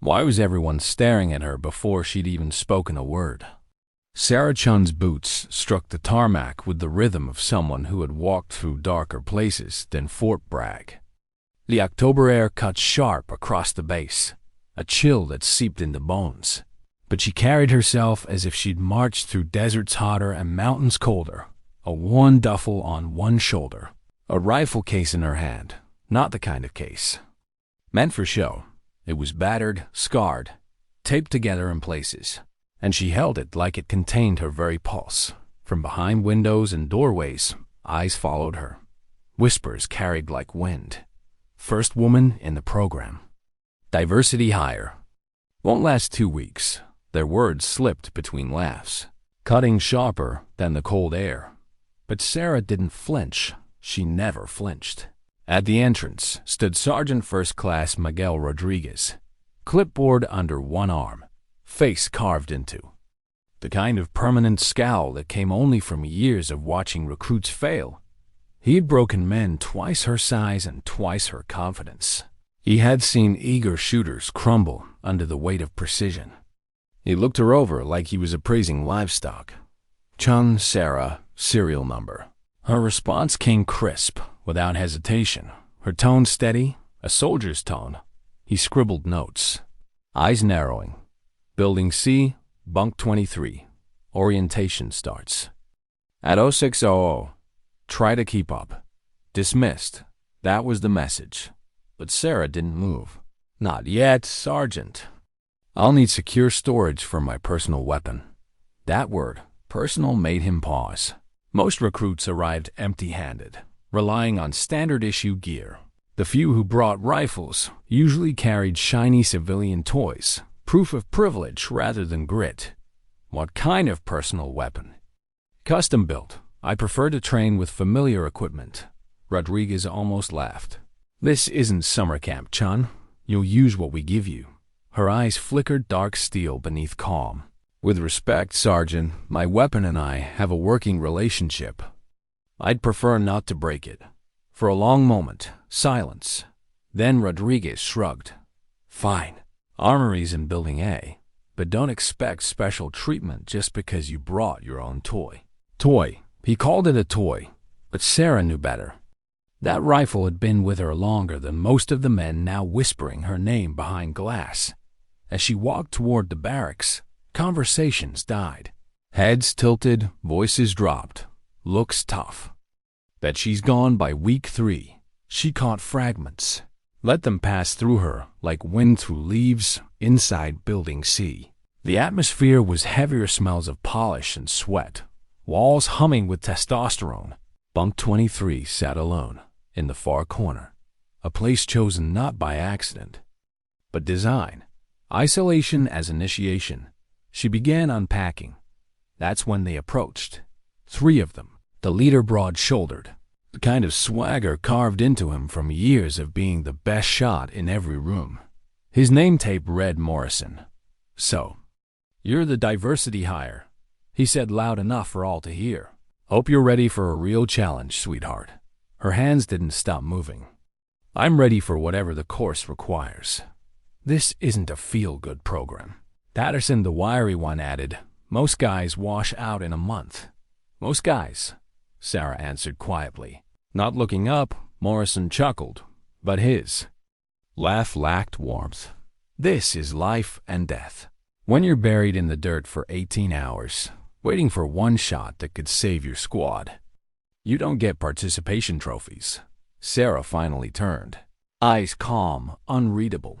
Why was everyone staring at her before she'd even spoken a word? Sarah Chun's boots struck the tarmac with the rhythm of someone who had walked through darker places than Fort Bragg. The October air cut sharp across the base, a chill that seeped into bones. But she carried herself as if she'd marched through deserts hotter and mountains colder, a worn duffel on one shoulder, a rifle case in her hand, not the kind of case meant for show. It was battered, scarred, taped together in places, and she held it like it contained her very pulse. From behind windows and doorways, eyes followed her. Whispers carried like wind. First woman in the program. Diversity hire. Won't last 2 weeks. Their words slipped between laughs, cutting sharper than the cold air. But Sarah didn't flinch. She never flinched. At the entrance stood Sergeant First Class Miguel Rodriguez, clipboard under one arm, face carved into. The kind of permanent scowl that came only from years of watching recruits fail. He'd broken men twice her size and twice her confidence. He had seen eager shooters crumble under the weight of precision. He looked her over like he was appraising livestock. Chun, Sarah, serial number. Her response came crisp, without hesitation, her tone steady, a soldier's tone. He scribbled notes. Eyes narrowing. Building C, bunk 23. Orientation starts. At 0600, try to keep up. Dismissed. That was the message. But Sarah didn't move. Not yet, Sergeant. I'll need secure storage for my personal weapon. That word, personal, made him pause. Most recruits arrived empty-handed, relying on standard-issue gear. The few who brought rifles usually carried shiny civilian toys, proof of privilege rather than grit. What kind of personal weapon? Custom-built. I prefer to train with familiar equipment. Rodriguez almost laughed. This isn't summer camp, Chun. You'll use what we give you. Her eyes flickered dark steel beneath calm. With respect, Sergeant, my weapon and I have a working relationship. I'd prefer not to break it. For a long moment, silence. Then Rodriguez shrugged. Fine. Armory's in Building A, but don't expect special treatment just because you brought your own toy. Toy. He called it a toy, but Sarah knew better. That rifle had been with her longer than most of the men now whispering her name behind glass. As she walked toward the barracks, conversations died. Heads tilted, voices dropped, looks tough. That she's gone by week 3. She caught fragments. Let them pass through her like wind through leaves inside Building C. The atmosphere was heavier smells of polish and sweat, walls humming with testosterone. Bunk 23 sat alone in the far corner, a place chosen not by accident, but design. Isolation as initiation. She began unpacking. That's when they approached. 3 of them. The leader broad-shouldered, the kind of swagger carved into him from years of being the best shot in every room. His name tape read Morrison. So, you're the diversity hire, he said loud enough for all to hear. Hope you're ready for a real challenge, sweetheart. Her hands didn't stop moving. I'm ready for whatever the course requires. This isn't a feel-good program. Patterson, the wiry one, added, most guys wash out in a month. Most guys, Sarah answered quietly. Not looking up, Morrison chuckled, but his laugh lacked warmth. This is life and death. When you're buried in the dirt for 18 hours, waiting for one shot that could save your squad, you don't get participation trophies. Sarah finally turned. Eyes calm, unreadable.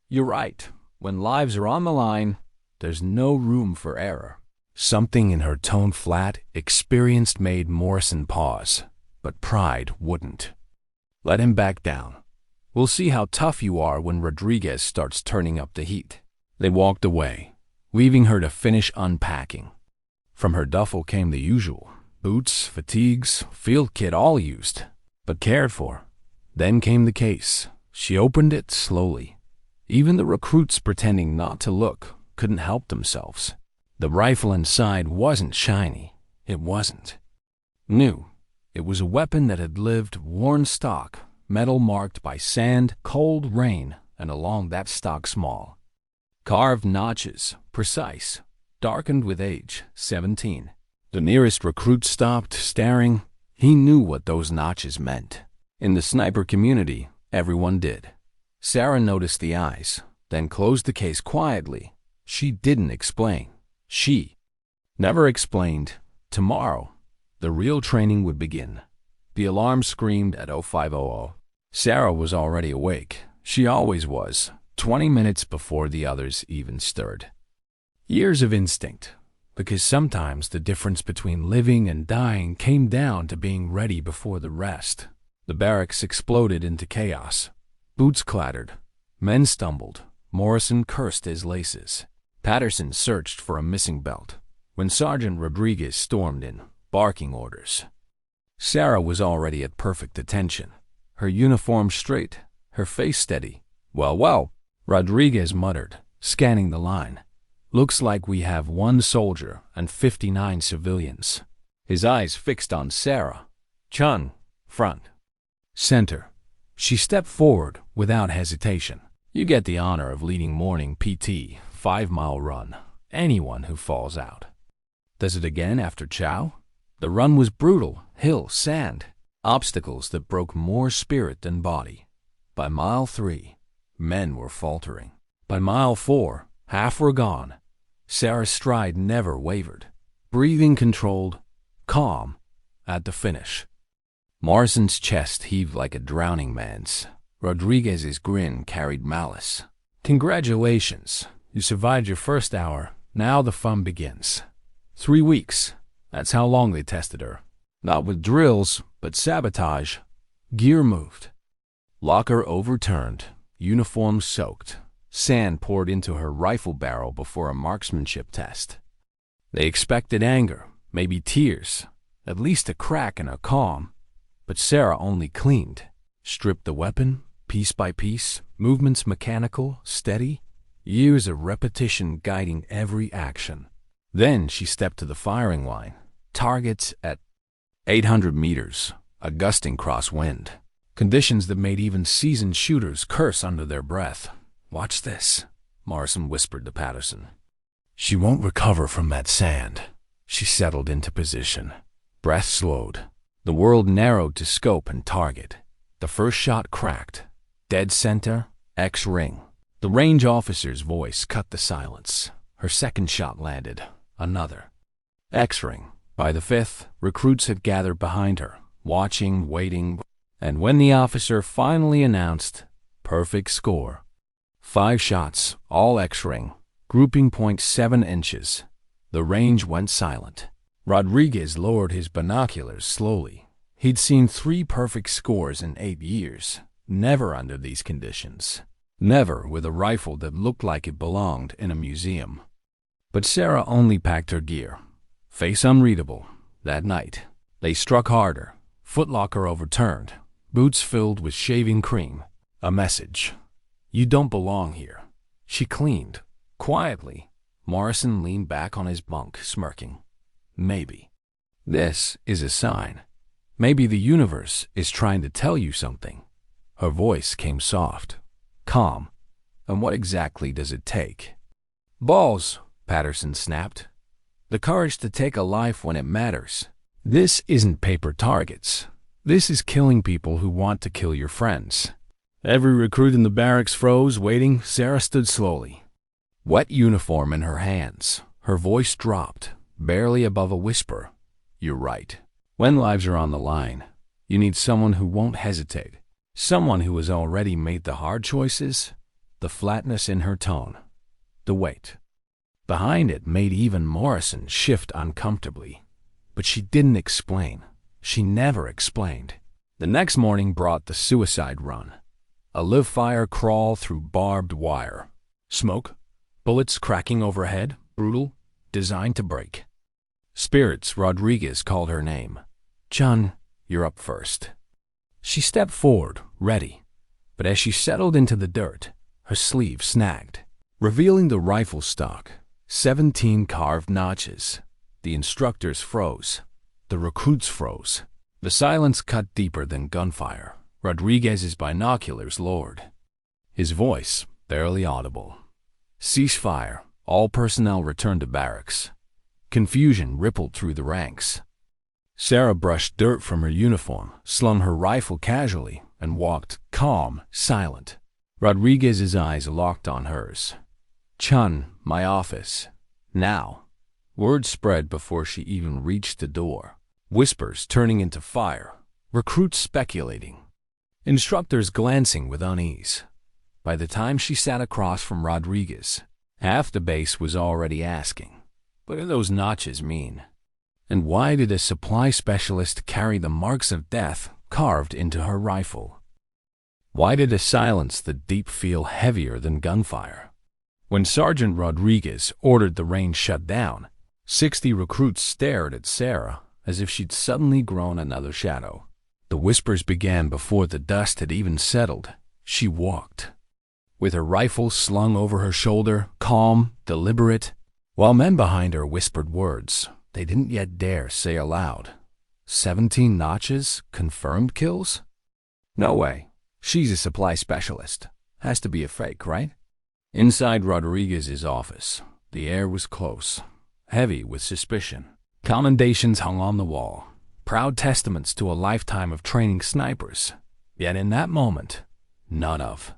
You're right. When lives are on the line, there's no room for error. Something in her tone, flat, experienced, made Morrison pause, but pride wouldn't. Let him back down. We'll see how tough you are when Rodriguez starts turning up the heat. They walked away, leaving her to finish unpacking. From her duffel came the usual. Boots, fatigues, field kit, all used, but cared for. Then came the case. She opened it slowly. Even the recruits, pretending not to look, couldn't help themselves. The rifle inside wasn't shiny. It wasn't new. It was a weapon that had lived worn stock, metal marked by sand, cold, rain, and along that stock small. Carved notches, precise, darkened with age, 17. The nearest recruit stopped, staring. He knew what those notches meant. In the sniper community, everyone did. Sarah noticed the eyes, then closed the case quietly. She didn't explain. She never explained. Tomorrow, the real training would begin. The alarm screamed at 0500. Sarah was already awake. She always was, 20 minutes before the others even stirred. Years of instinct, because sometimes the difference between living and dying came down to being ready before the rest. The barracks exploded into chaos. Boots clattered. Men stumbled. Morrison cursed his laces. Patterson searched for a missing belt when Sergeant Rodriguez stormed in, barking orders. Sarah was already at perfect attention, her uniform straight, her face steady. Well, Rodriguez muttered, scanning the line. Looks like we have 1 soldier and 59 civilians. His eyes fixed on Sarah. Chun, front. Center. She stepped forward without hesitation. You get the honor of leading morning PT, 5-mile run. Anyone who falls out. Does it again after chow? The run was brutal, hill, sand, obstacles that broke more spirit than body. By mile 3, men were faltering. By mile 4, half were gone. Sarah's stride never wavered. Breathing controlled, calm, at the finish. Morrison's chest heaved like a drowning man's. Rodriguez's grin carried malice. Congratulations, you survived your first hour. Now the fun begins. 3 weeks. That's how long they tested her. Not with drills, but sabotage. Gear moved. Locker overturned. Uniform soaked. Sand poured into her rifle barrel before a marksmanship test. They expected anger, maybe tears, at least a crack in her calm. But Sarah only cleaned. Stripped the weapon, piece by piece, movements mechanical, steady. Years of repetition guiding every action. Then she stepped to the firing line. Targets at 800 meters, a gusting crosswind. Conditions that made even seasoned shooters curse under their breath. Watch this, Morrison whispered to Patterson. She won't recover from that sand. She settled into position. Breath slowed. The world narrowed to scope and target. The first shot cracked. Dead center, X-ring. The range officer's voice cut the silence. Her second shot landed. Another. X-ring. By the 5th, recruits had gathered behind her, watching, waiting, and when the officer finally announced, perfect score. 5 shots, all X-ring, grouping point 7 inches. The range went silent. Rodriguez lowered his binoculars slowly. He'd seen 3 perfect scores in 8 years, never under these conditions. Never with a rifle that looked like it belonged in a museum. But Sarah only packed her gear. Face unreadable. That night, they struck harder. Footlocker overturned. Boots filled with shaving cream. A message. You don't belong here. She cleaned. Quietly. Morrison leaned back on his bunk, smirking. Maybe. This is a sign. Maybe the universe is trying to tell you something. Her voice came soft. Calm. And what exactly does it take? Balls, Patterson snapped. The courage to take a life when it matters. This isn't paper targets. This is killing people who want to kill your friends. Every recruit in the barracks froze, waiting. Sarah stood slowly. Wet uniform in her hands. Her voice dropped, barely above a whisper. You're right. When lives are on the line, you need someone who won't hesitate. Someone who has already made the hard choices. The flatness in her tone. The weight behind it made even Morrison shift uncomfortably. But she didn't explain. She never explained. The next morning brought the suicide run. A live fire crawl through barbed wire. Smoke, bullets cracking overhead, brutal, designed to break. Spirits, Rodriguez called her name. Chun, you're up first. She stepped forward, ready. But as she settled into the dirt, her sleeve snagged, revealing the rifle stock. 17 carved notches. The instructors froze. The recruits froze. The silence cut deeper than gunfire. Rodriguez's binoculars lowered. His voice, barely audible. Ceasefire. All personnel return to barracks. Confusion rippled through the ranks. Sarah brushed dirt from her uniform, slung her rifle casually, and walked, calm, silent. Rodriguez's eyes locked on hers. "Chun, my office. Now." Word spread before she even reached the door. Whispers turning into fire. Recruits speculating. Instructors glancing with unease. By the time she sat across from Rodriguez, half the base was already asking, "What do those notches mean? And why did a supply specialist carry the marks of death carved into her rifle? Why did a silence the deep feel heavier than gunfire?" When Sergeant Rodriguez ordered the range shut down, 60 recruits stared at Sarah as if she'd suddenly grown another shadow. The whispers began before the dust had even settled. She walked, with her rifle slung over her shoulder, calm, deliberate, while men behind her whispered words they didn't yet dare say aloud. 17 notches? Confirmed kills? No way. She's a supply specialist. Has to be a fake, right? Inside Rodriguez's office, the air was close, heavy with suspicion. Commendations hung on the wall, proud testaments to a lifetime of training snipers. Yet in that moment, none of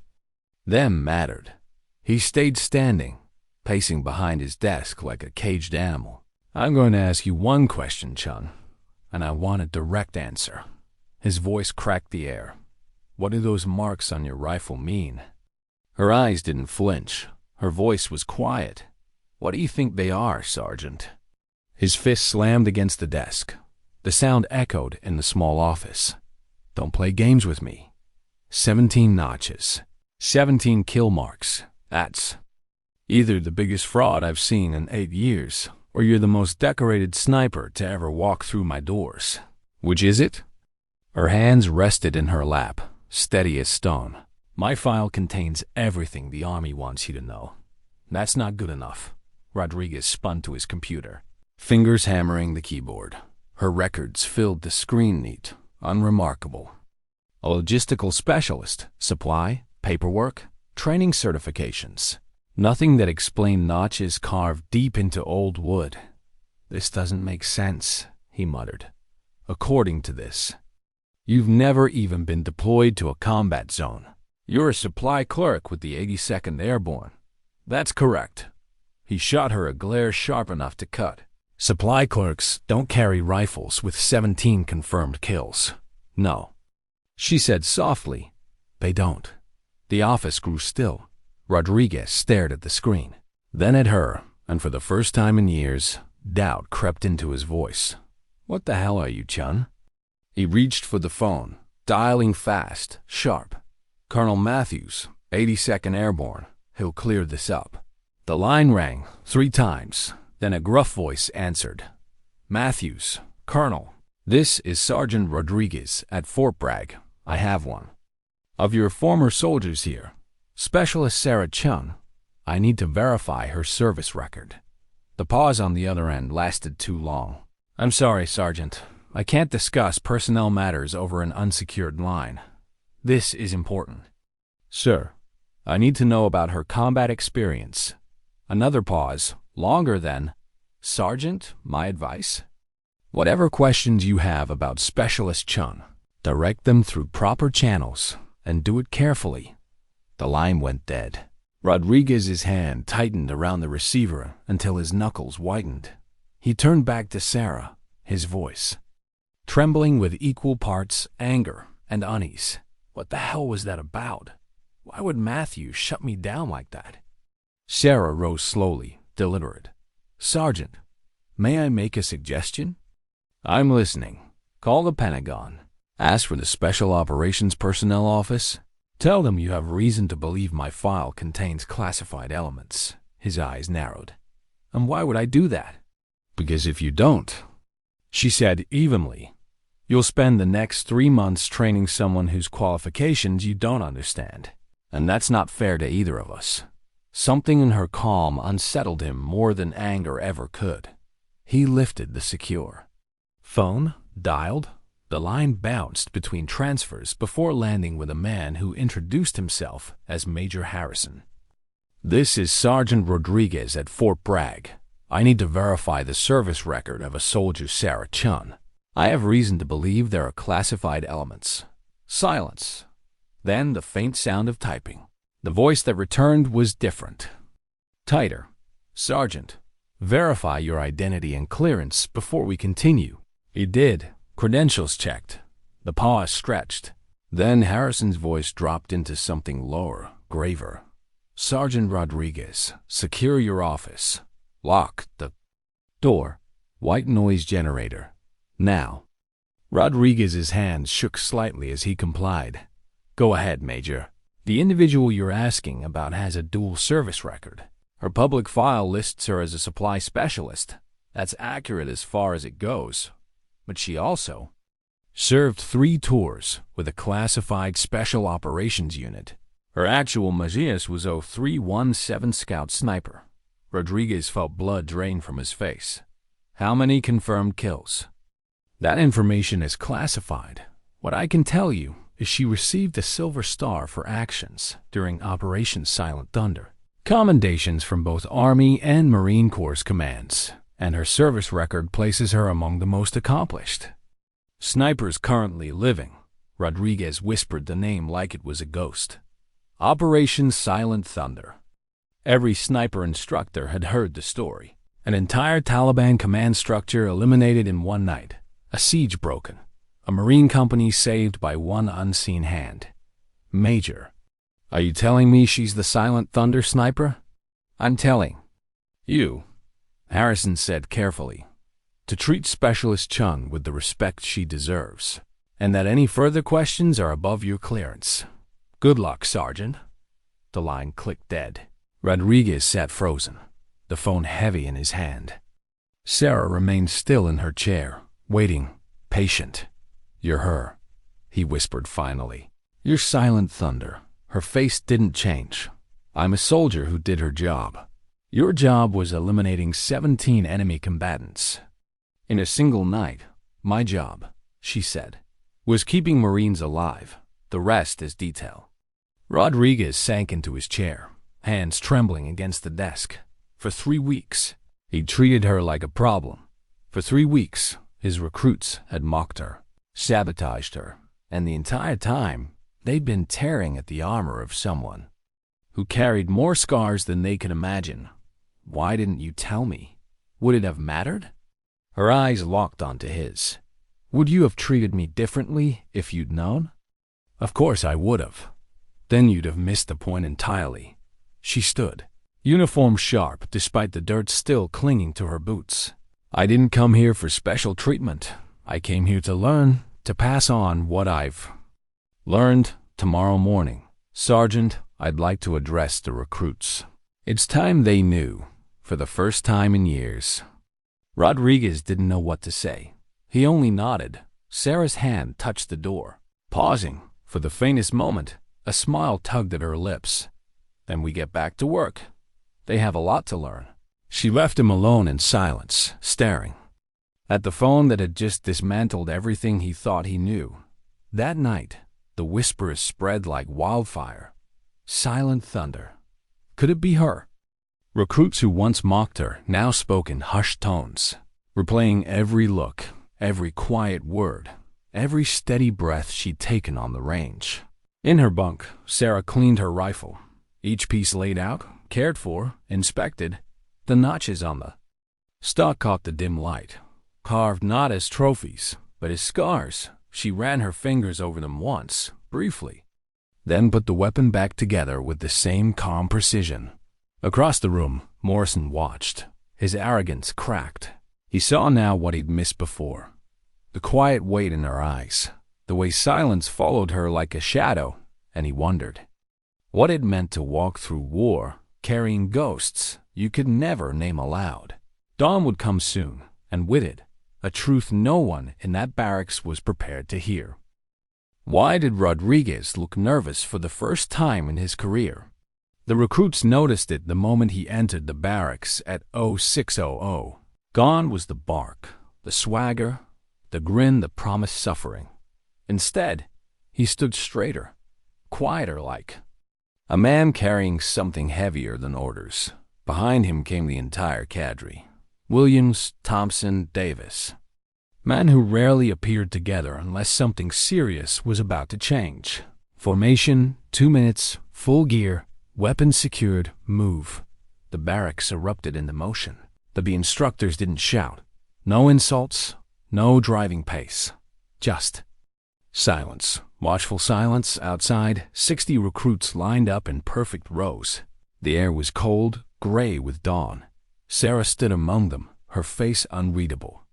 them mattered. He stayed standing, pacing behind his desk like a caged animal. "I'm going to ask you one question, Chun, and I want a direct answer." His voice cracked the air. "What do those marks on your rifle mean?" Her eyes didn't flinch. Her voice was quiet. "What do you think they are, Sergeant?" His fist slammed against the desk. The sound echoed in the small office. "Don't play games with me. 17 notches. 17 kill marks. That's either the biggest fraud I've seen in 8 years, or you're the most decorated sniper to ever walk through my doors. Which is it?" Her hands rested in her lap, steady as stone. "My file contains everything the Army wants you to know." "That's not good enough." Rodriguez spun to his computer, fingers hammering the keyboard. Her records filled the screen neat, unremarkable. A logistical specialist, supply, paperwork, training certifications. Nothing that explained notches carved deep into old wood. "This doesn't make sense," he muttered. "According to this, you've never even been deployed to a combat zone. You're a supply clerk with the 82nd Airborne." "That's correct." He shot her a glare sharp enough to cut. "Supply clerks don't carry rifles with 17 confirmed kills. No." She said softly, "They don't." The office grew still. Rodriguez stared at the screen, then at her, and for the first time in years, doubt crept into his voice. "What the hell are you, Chun?" He reached for the phone, dialing fast, sharp. "Colonel Matthews, 82nd Airborne. He'll clear this up." The line rang 3 times, then a gruff voice answered. "Matthews, Colonel, this is Sergeant Rodriguez at Fort Bragg. I have one of your former soldiers here. Specialist Sarah Chun. I need to verify her service record." The pause on the other end lasted too long. "I'm sorry, Sergeant. I can't discuss personnel matters over an unsecured line. This is important." "Sir, I need to know about her combat experience." Another pause, longer than, "Sergeant, my advice? Whatever questions you have about Specialist Chun, direct them through proper channels, and do it carefully." The line went dead. Rodriguez's hand tightened around the receiver until his knuckles whitened. He turned back to Sarah, his voice trembling with equal parts anger and unease. "What the hell was that about? Why would Matthew shut me down like that?" Sarah rose slowly, deliberate. "Sergeant, may I make a suggestion?" "I'm listening." "Call the Pentagon. Ask for the Special Operations Personnel Office. Tell them you have reason to believe my file contains classified elements." His eyes narrowed. "And why would I do that?" "Because if you don't," she said evenly, "you'll spend the next 3 months training someone whose qualifications you don't understand. And that's not fair to either of us." Something in her calm unsettled him more than anger ever could. He lifted the secure phone, dialed. The line bounced between transfers before landing with a man who introduced himself as Major Harrison. This is Sergeant Rodriguez at Fort Bragg. I need to verify the service record of a soldier, Sarah Chun. I have reason to believe there are classified elements. Silence. Then the faint sound of typing. The voice that returned was different. Tighter. Sergeant, verify your identity and clearance before we continue. He did. Credentials checked. The pause stretched. Then Harrison's voice dropped into something lower, graver. Sergeant Rodriguez, secure your office. Lock the door. White noise generator. Now. Rodriguez's hands shook slightly as he complied. Go ahead, Major. The individual you're asking about has a dual service record. Her public file lists her as a supply specialist. That's accurate as far as it goes. But she also served 3 tours with a classified Special Operations Unit. Her actual Majias was 0317 Scout Sniper. Rodriguez felt blood drain from his face. How many confirmed kills? That information is classified. What I can tell you is she received a Silver Star for actions during Operation Silent Thunder. Commendations from both Army and Marine Corps commands, and her service record places her among the most accomplished. Snipers currently living. Rodriguez whispered the name like it was a ghost. Operation Silent Thunder. Every sniper instructor had heard the story. An entire Taliban command structure eliminated in one night. A siege broken. A Marine company saved by one unseen hand. Major, are you telling me she's the Silent Thunder sniper? I'm telling you, Harrison said carefully, to treat Specialist Chun with the respect she deserves, and that any further questions are above your clearance. Good luck, Sergeant. The line clicked dead. Rodriguez sat frozen, the phone heavy in his hand. Sarah remained still in her chair, waiting, patient. You're her, he whispered finally. You're Silent Thunder. Her face didn't change. I'm a soldier who did her job. Your job was eliminating 17 enemy combatants. In a single night, my job, she said, was keeping Marines alive. The rest is detail. Rodriguez sank into his chair, hands trembling against the desk. For 3 weeks, he treated her like a problem. For 3 weeks, his recruits had mocked her, sabotaged her, and the entire time, they'd been tearing at the armor of someone who carried more scars than they could imagine. Why didn't you tell me? Would it have mattered? Her eyes locked onto his. Would you have treated me differently if you'd known? Of course I would have. Then you'd have missed the point entirely. She stood, uniform sharp despite the dirt still clinging to her boots. I didn't come here for special treatment. I came here to learn, to pass on what I've learned tomorrow morning. Sergeant, I'd like to address the recruits. It's time they knew, for the first time in years. Rodriguez didn't know what to say. He only nodded. Sarah's hand touched the door. Pausing, for the faintest moment, a smile tugged at her lips. Then we get back to work. They have a lot to learn. She left him alone in silence, staring at the phone that had just dismantled everything he thought he knew. That night, the whispers spread like wildfire. Silent Thunder. Could it be her? Recruits who once mocked her now spoke in hushed tones, replaying every look, every quiet word, every steady breath she'd taken on the range. In her bunk, Sarah cleaned her rifle. Each piece laid out, cared for, inspected. The notches on the stock caught the dim light, carved not as trophies, but as scars. She ran her fingers over them once, briefly, then put the weapon back together with the same calm precision. Across the room, Morrison watched, his arrogance cracked. He saw now what he'd missed before. The quiet weight in her eyes, the way silence followed her like a shadow, and he wondered what it meant to walk through war, carrying ghosts you could never name aloud. Dawn would come soon, and with it, a truth no one in that barracks was prepared to hear. Why did Rodriguez look nervous for the first time in his career? The recruits noticed it the moment he entered the barracks at 0600. Gone was the bark, the swagger, the grin that promised suffering. Instead, he stood straighter, quieter like A man carrying something heavier than orders. Behind him came the entire cadre. Williams, Thompson, Davis. Men who rarely appeared together unless something serious was about to change. Formation, 2 minutes, full gear, weapons secured, move. The barracks erupted into motion. The instructors didn't shout. No insults, no driving pace. Just silence. Watchful silence. Outside, 60 recruits lined up in perfect rows. The air was cold, gray with dawn. Sarah stood among them, her face unreadable.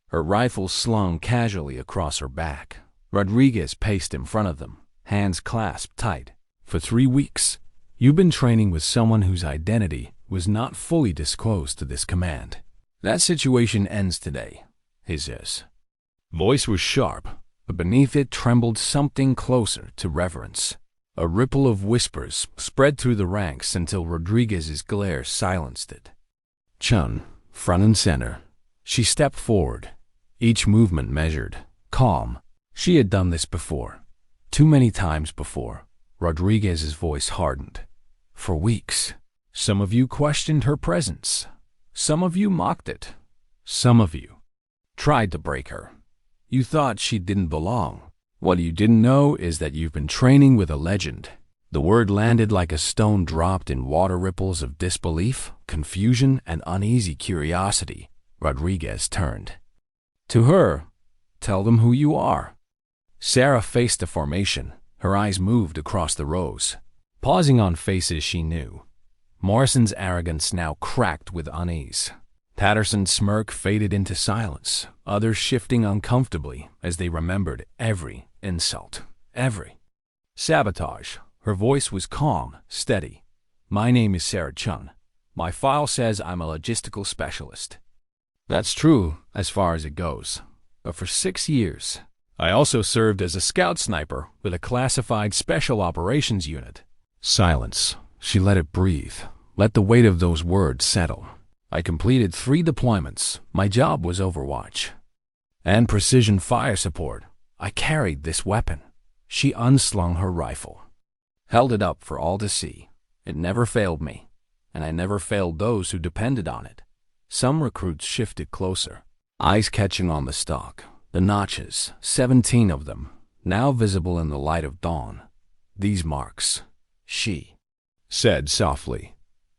Her rifle slung casually across her back. Rodriguez paced in front of them, hands clasped tight. For 3 weeks, you've been training with someone whose identity was not fully disclosed to this command. That situation ends today, his voice was sharp, but beneath it trembled something closer to reverence. A ripple of whispers spread through the ranks until Rodriguez's glare silenced it. Chun, front and center. She stepped forward, each movement measured, calm. She had done this before, too many times before. Rodriguez's voice hardened. For weeks, some of you questioned her presence. Some of you mocked it. Some of you tried to break her. You thought she didn't belong. What you didn't know is that you've been training with a legend. The word landed like a stone dropped in water ripples of disbelief, confusion, and uneasy curiosity. Rodriguez turned. To her, tell them who you are. Sarah faced the formation. Her eyes moved across the rows, pausing on faces she knew. Morrison's arrogance now cracked with unease. Patterson's smirk faded into silence, others shifting uncomfortably as they remembered every insult, every sabotage. Her voice was calm, steady. My name is Sarah Chun. My file says I'm a logistical specialist. That's true as far as it goes. But for 6 years, I also served as a scout sniper with a classified special operations unit. Silence. She let it breathe. Let the weight of those words settle. I completed 3 deployments. My job was overwatch and precision fire support. I carried this weapon. She unslung her rifle, held it up for all to see. It never failed me, and I never failed those who depended on it. Some recruits shifted closer, eyes catching on the stock, the notches, 17 of them, now visible in the light of dawn. These marks, she said softly,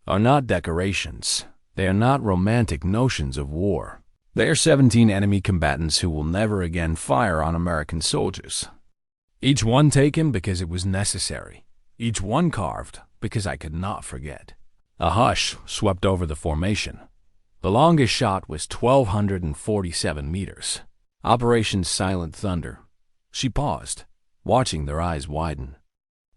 are not decorations. They are not romantic notions of war. They are 17 enemy combatants who will never again fire on American soldiers. Each one taken because it was necessary. Each one carved because I could not forget. A hush swept over the formation. The longest shot was 1,247 meters. Operation Silent Thunder. She paused, watching their eyes widen.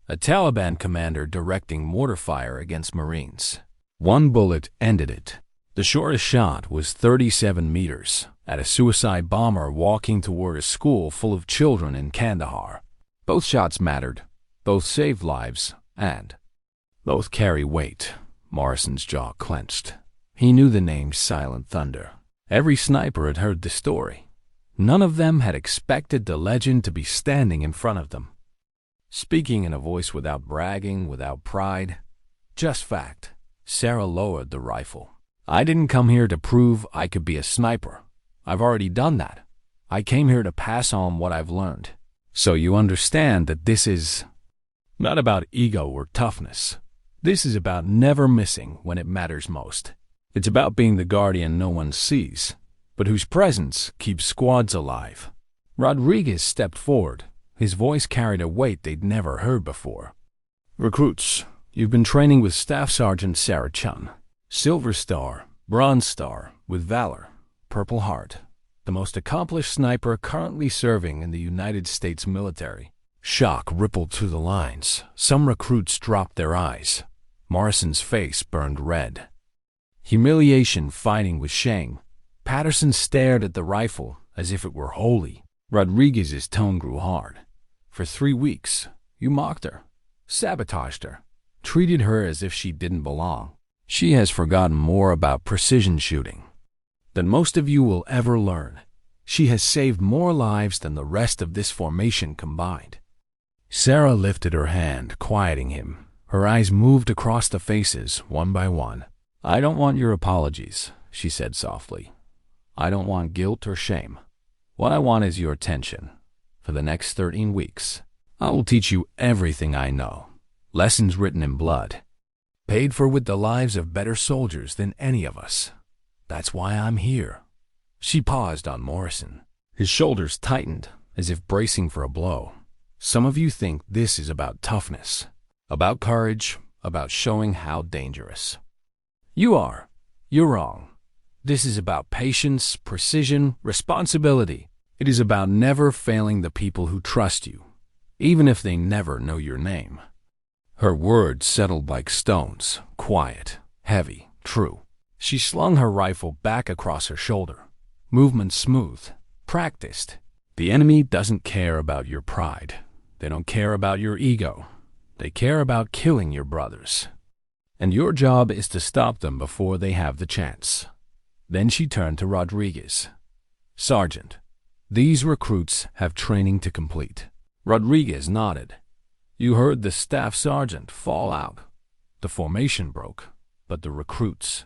A Taliban commander directing mortar fire against Marines. 1 bullet ended it. The shortest shot was 37 meters at a suicide bomber walking toward a school full of children in Kandahar. Both shots mattered. Both saved lives, and both carry weight. Morrison's jaw clenched. He knew the name Silent Thunder. Every sniper had heard the story. None of them had expected the legend to be standing in front of them, speaking in a voice without bragging, without pride, just fact. Sarah lowered the rifle. I didn't come here to prove I could be a sniper. I've already done that. I came here to pass on what I've learned. So you understand that this is not about ego or toughness. This is about never missing when it matters most. It's about being the guardian no one sees, but whose presence keeps squads alive. Rodriguez stepped forward. His voice carried a weight they'd never heard before. Recruits, you've been training with Staff Sergeant Sarah Chun. Silver Star, Bronze Star, with Valor, Purple Heart. The most accomplished sniper currently serving in the United States military. Shock rippled through the lines. Some recruits dropped their eyes. Morrison's face burned red. Humiliation fighting with shame. Patterson stared at the rifle as if it were holy. Rodriguez's tone grew hard. For 3 weeks, you mocked her, sabotaged her, treated her as if she didn't belong. She has forgotten more about precision shooting than most of you will ever learn. She has saved more lives than the rest of this formation combined. Sarah lifted her hand, quieting him. Her eyes moved across the faces, one by one. "I don't want your apologies," she said softly. "I don't want guilt or shame. What I want is your attention. For the next 13 weeks, I will teach you everything I know. Lessons written in blood. Paid for with the lives of better soldiers than any of us. That's why I'm here." She paused on Morrison. His shoulders tightened, as if bracing for a blow. "Some of you think this is about toughness, about courage, about showing how dangerous. You're wrong. This is about patience, precision, responsibility. It is about never failing the people who trust you, even if they never know your name." Her words settled like stones, quiet, heavy, true. She slung her rifle back across her shoulder, movement smooth, practiced. The enemy doesn't care about your pride. They don't care about your ego. They care about killing your brothers. And your job is to stop them before they have the chance. Then she turned to Rodriguez. "Sergeant, these recruits have training to complete." Rodriguez nodded. "You heard the staff sergeant fall out. The formation broke, but the recruits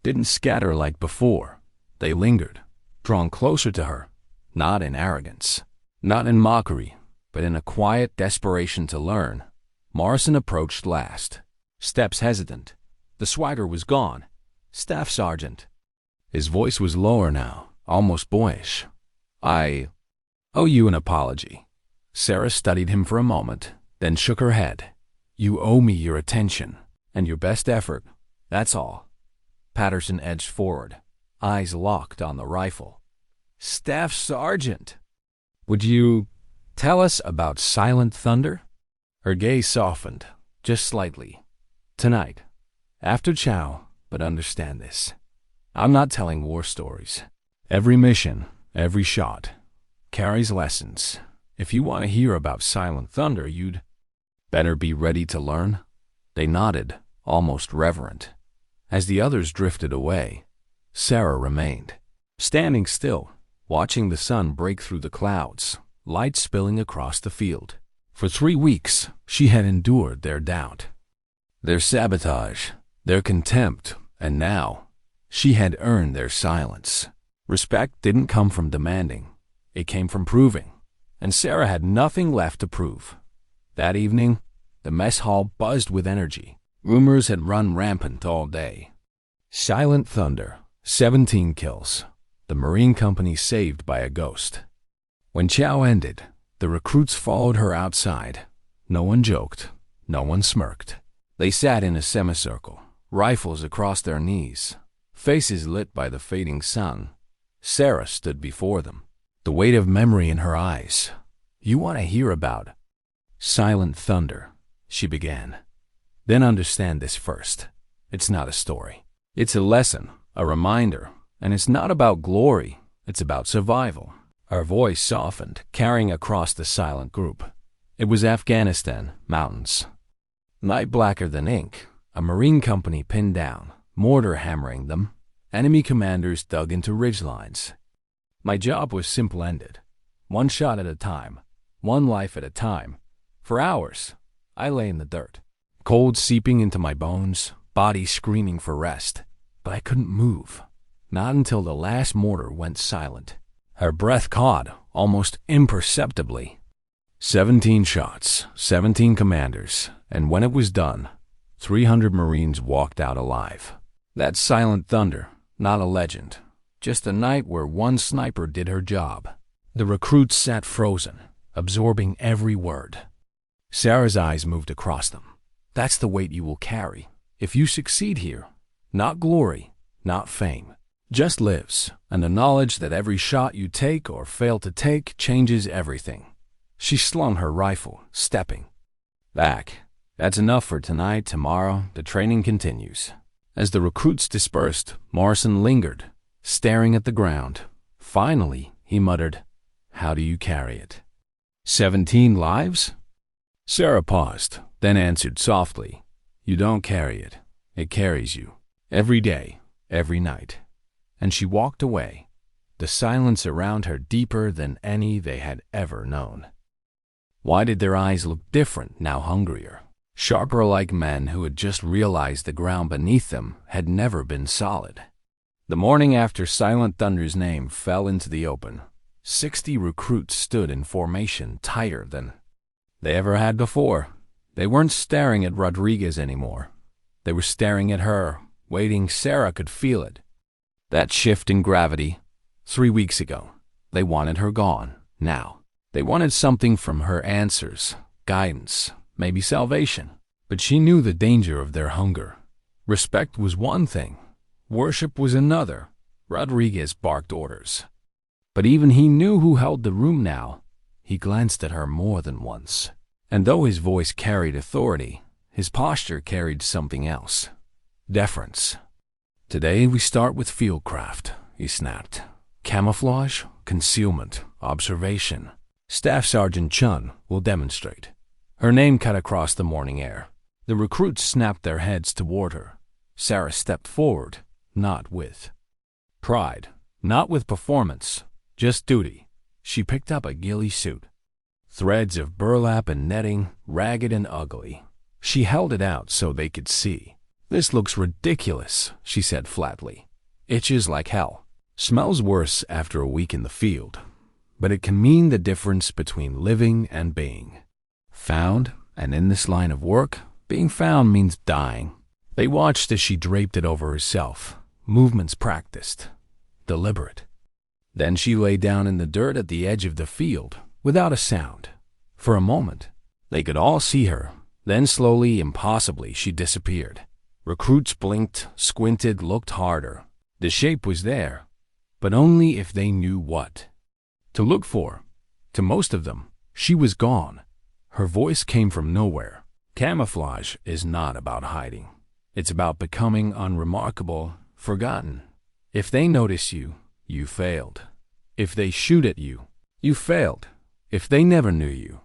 didn't scatter like before. They lingered, drawn closer to her, not in arrogance, not in mockery, but in a quiet desperation to learn." Morrison approached last, steps hesitant. The swagger was gone. "Staff sergeant." His voice was lower now, almost boyish. "I owe you an apology." Sarah studied him for a moment, then shook her head. "You owe me your attention and your best effort, that's all." Patterson edged forward, eyes locked on the rifle. "Staff Sergeant, would you tell us about Silent Thunder?" Her gaze softened, just slightly. "Tonight, after chow, but understand this. I'm not telling war stories. Every mission, every shot, carries lessons. If you want to hear about Silent Thunder, you'd better be ready to learn." They nodded, almost reverent. As the others drifted away, Sarah remained, standing still, watching the sun break through the clouds, light spilling across the field. For 3 weeks, she had endured their doubt, their sabotage, their contempt, and now she had earned their silence. Respect didn't come from demanding. It came from proving, and Sarah had nothing left to prove. That evening, the mess hall buzzed with energy. Rumors had run rampant all day. Silent Thunder, 17 kills. The Marine Company saved by a ghost. When chow ended, the recruits followed her outside. No one joked. No one smirked. They sat in a semicircle, rifles across their knees, faces lit by the fading sun. Sarah stood before them, the weight of memory in her eyes. "You want to hear about Silent Thunder," she began. "Then understand this first. It's not a story. It's a lesson, a reminder, and it's not about glory. It's about survival." Her voice softened, carrying across the silent group. It was Afghanistan, mountains. Night blacker than ink, a Marine company pinned down, mortar hammering them. Enemy commanders dug into ridgelines. My job was simple-ended. One shot at a time, one life at a time. For hours, I lay in the dirt, cold seeping into my bones, body screaming for rest. But I couldn't move, not until the last mortar went silent. Her breath caught, almost imperceptibly. 17 shots, 17 commanders, and when it was done, 300 Marines walked out alive. That's Silent Thunder, not a legend, just a night where one sniper did her job. The recruits sat frozen, absorbing every word. Sarah's eyes moved across them. "That's the weight you will carry if you succeed here. Not glory, not fame. Just lives, and the knowledge that every shot you take or fail to take changes everything." She slung her rifle, stepping back. "That's enough for tonight. Tomorrow, the training continues." As the recruits dispersed, Morrison lingered, staring at the ground. Finally, he muttered, "How do you carry it?" 17 lives? Sarah paused, then answered softly, "You don't carry it. It carries you. Every day, every night." And she walked away, the silence around her deeper than any they had ever known. Why did their eyes look different, now hungrier? Sharper like men who had just realized the ground beneath them had never been solid. The morning after Silent Thunder's name fell into the open, 60 recruits stood in formation tighter than they ever had before. They weren't staring at Rodriguez anymore. They were staring at her, waiting. Sarah could feel it. That shift in gravity. 3 weeks ago, they wanted her gone. Now, they wanted something from her: answers, guidance, maybe salvation. But she knew the danger of their hunger. Respect was one thing. Worship was another. Rodriguez barked orders. But even he knew who held the room now. He glanced at her more than once. And though his voice carried authority, his posture carried something else. Deference. "Today we start with fieldcraft," he snapped. "Camouflage, concealment, observation. Staff Sergeant Chun will demonstrate." Her name cut across the morning air. The recruits snapped their heads toward her. Sarah stepped forward, not with pride, not with performance, just duty. She picked up a ghillie suit. Threads of burlap and netting, ragged and ugly. She held it out so they could see. "This looks ridiculous," she said flatly. "Itches like hell. Smells worse after a week in the field. But it can mean the difference between living and being found, and in this line of work, being found means dying." They watched as she draped it over herself, movements practiced, deliberate. Then she lay down in the dirt at the edge of the field, without a sound. For a moment, they could all see her. Then slowly, impossibly, she disappeared. Recruits blinked, squinted, looked harder. The shape was there, but only if they knew what to look for. To most of them, she was gone. Her voice came from nowhere. "Camouflage is not about hiding. It's about becoming unremarkable, forgotten. If they notice you, you failed. If they shoot at you, you failed. If they never knew you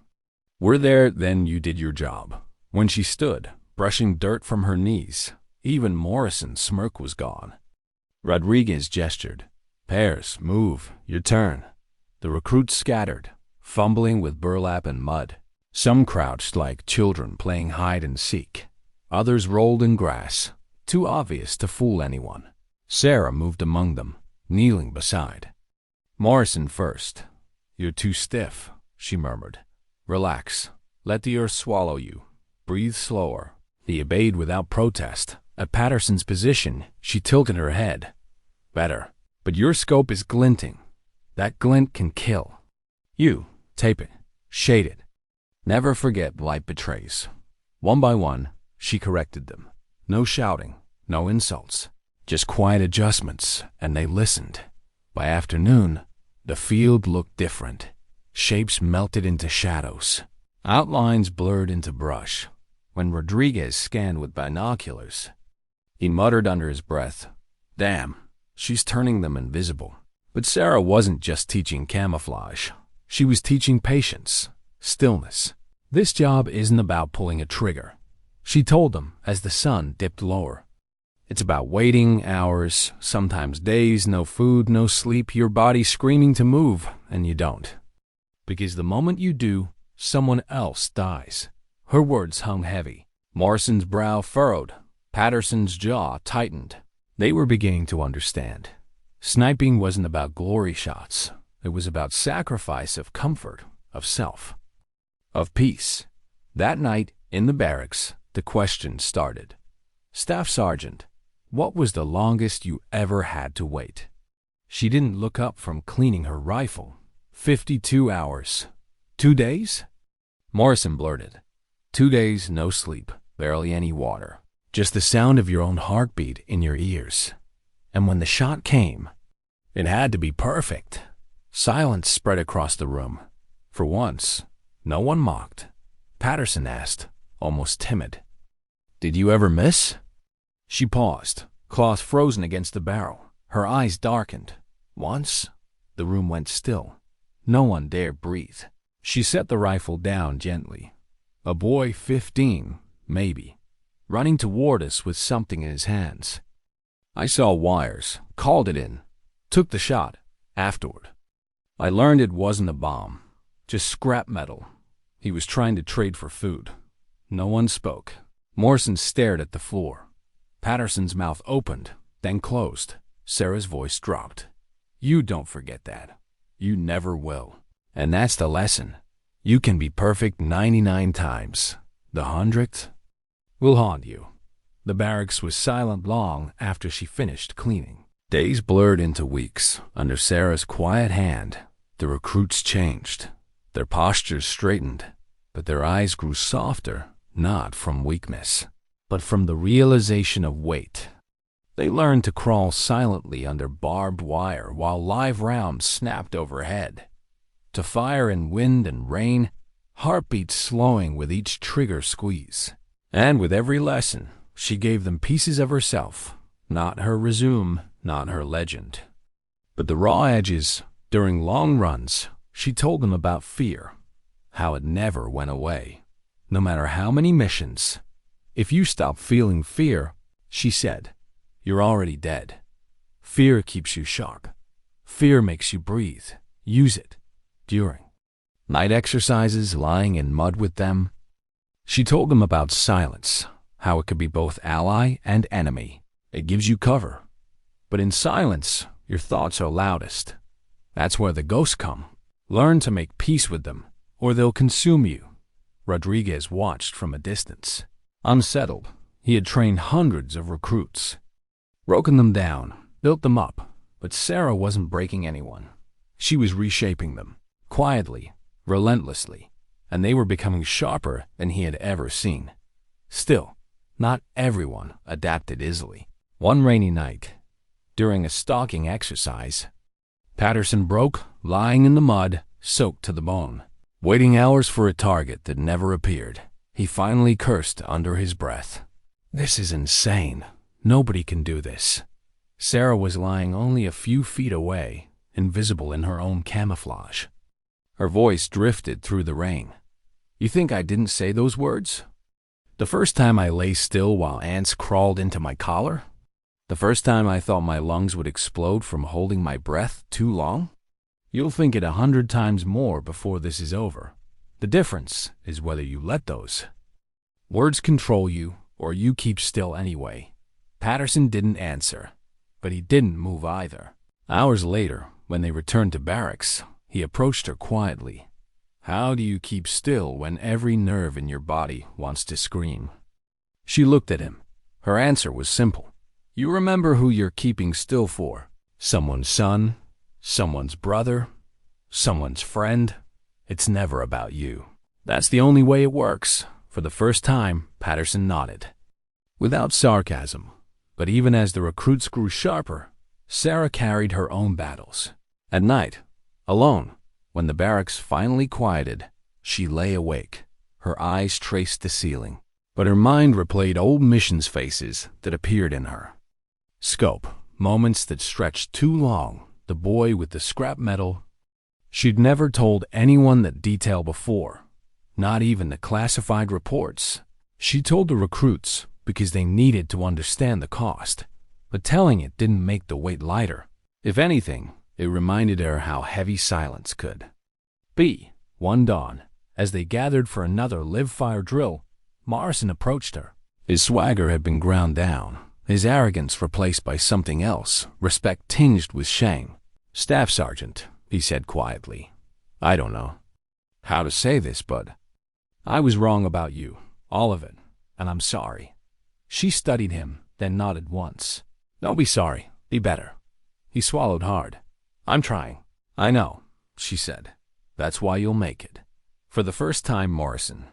were there, then you did your job." When she stood, brushing dirt from her knees, even Morrison's smirk was gone. Rodriguez gestured. "Pears, move, your turn." The recruits scattered, fumbling with burlap and mud. Some crouched like children playing hide and seek. Others rolled in grass, too obvious to fool anyone. Sarah moved among them, kneeling beside Morrison first. "You're too stiff," she murmured. "Relax. Let the earth swallow you. Breathe slower." He obeyed without protest. At Patterson's position, she tilted her head. "Better. But your scope is glinting. That glint can kill. You, tape it. Shade it. Never forget light betrays." One by one, she corrected them. No shouting, no insults. Just quiet adjustments, and they listened. By afternoon, the field looked different. Shapes melted into shadows. Outlines blurred into brush. When Rodriguez scanned with binoculars, he muttered under his breath, "Damn, she's turning them invisible." But Sarah wasn't just teaching camouflage. She was teaching patience, stillness. "This job isn't about pulling a trigger," she told them as the sun dipped lower. "It's about waiting hours, sometimes days, no food, no sleep, your body screaming to move, and you don't. Because the moment you do, someone else dies." Her words hung heavy. Morrison's brow furrowed. Patterson's jaw tightened. They were beginning to understand. Sniping wasn't about glory shots. It was about sacrifice of comfort, of self, of peace. That night, in the barracks, the question started. "Staff Sergeant, what was the longest you ever had to wait?" She didn't look up from cleaning her rifle. 52 hours. 2 days? Morrison blurted. 2 days, no sleep, barely any water. Just the sound of your own heartbeat in your ears. And when the shot came, it had to be perfect. Silence spread across the room. For once, no one mocked. Patterson asked, almost timid, "Did you ever miss?" She paused, claws frozen against the barrel. Her eyes darkened. Once, the room went still. No one dared breathe. She set the rifle down gently. A boy 15, maybe, running toward us with something in his hands. I saw wires, called it in, took the shot, afterward. I learned it wasn't a bomb, just scrap metal. He was trying to trade for food. No one spoke. Morrison stared at the floor. Patterson's mouth opened, then closed. Sarah's voice dropped. You don't forget that. You never will. And that's the lesson. You can be perfect 99 times. The 100th will haunt you. The barracks was silent long after she finished cleaning. Days blurred into weeks. Under Sarah's quiet hand, the recruits changed. Their postures straightened, but their eyes grew softer, not from weakness, but from the realization of weight. They learned to crawl silently under barbed wire while live rounds snapped overhead, to fire in wind and rain, heartbeats slowing with each trigger squeeze. And with every lesson, she gave them pieces of herself, not her resume, not her legend, but the raw edges. During long runs, she told them about fear, how it never went away, no matter how many missions. If you stop feeling fear, she said, you're already dead. Fear keeps you sharp. Fear makes you breathe. Use it. During night exercises, lying in mud with them, she told them about silence, how it could be both ally and enemy. It gives you cover. But in silence, your thoughts are loudest. That's where the ghosts come. Learn to make peace with them, or they'll consume you. Rodriguez watched from a distance. Unsettled, he had trained hundreds of recruits, broken them down, built them up, but Sarah wasn't breaking anyone. She was reshaping them, quietly, relentlessly, and they were becoming sharper than he had ever seen. Still, not everyone adapted easily. One rainy night, during a stalking exercise, Patterson broke, lying in the mud, soaked to the bone, waiting hours for a target that never appeared. He finally cursed under his breath. This is insane. Nobody can do this. Sarah was lying only a few feet away, invisible in her own camouflage. Her voice drifted through the rain. You think I didn't say those words? The first time I lay still while ants crawled into my collar? The first time I thought my lungs would explode from holding my breath too long? You'll think it 100 times more before this is over. The difference is whether you let those words control you or you keep still anyway. Patterson didn't answer, but he didn't move either. Hours later, when they returned to barracks, he approached her quietly. How do you keep still when every nerve in your body wants to scream? She looked at him. Her answer was simple. You remember who you're keeping still for. Someone's son, someone's brother, someone's friend. It's never about you. That's the only way it works. For the first time, Patterson nodded, without sarcasm. But even as the recruits grew sharper, Sarah carried her own battles. At night, alone, when the barracks finally quieted, she lay awake. Her eyes traced the ceiling, but her mind replayed old missions faces that appeared in her. Scope, moments that stretched too long, the boy with the scrap metal. She'd never told anyone that detail before, not even the classified reports. She told the recruits because they needed to understand the cost, but telling it didn't make the weight lighter. If anything, it reminded her how heavy silence could be. One dawn, as they gathered for another live-fire drill, Morrison approached her. His swagger had been ground down, his arrogance replaced by something else, respect tinged with shame. Staff Sergeant, he said quietly, I don't know how to say this, but I was wrong about you, all of it, and I'm sorry. She studied him, then nodded once. Don't be sorry, be better. He swallowed hard. I'm trying. I know, she said. That's why you'll make it. For the first time, Morrison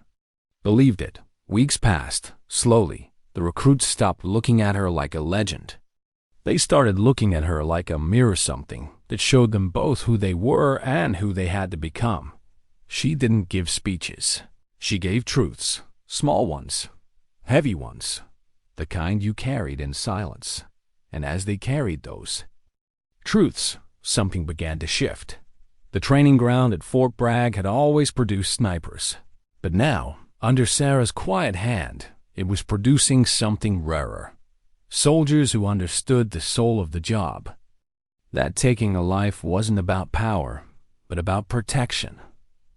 believed it. Weeks passed. Slowly, the recruits stopped looking at her like a legend. They started looking at her like a mirror, something that showed them both who they were and who they had to become. She didn't give speeches. She gave truths, small ones, heavy ones, the kind you carried in silence. And as they carried those truths, something began to shift. The training ground at Fort Bragg had always produced snipers, but now, under Sarah's quiet hand, it was producing something rarer. Soldiers who understood the soul of the job. That taking a life wasn't about power, but about protection.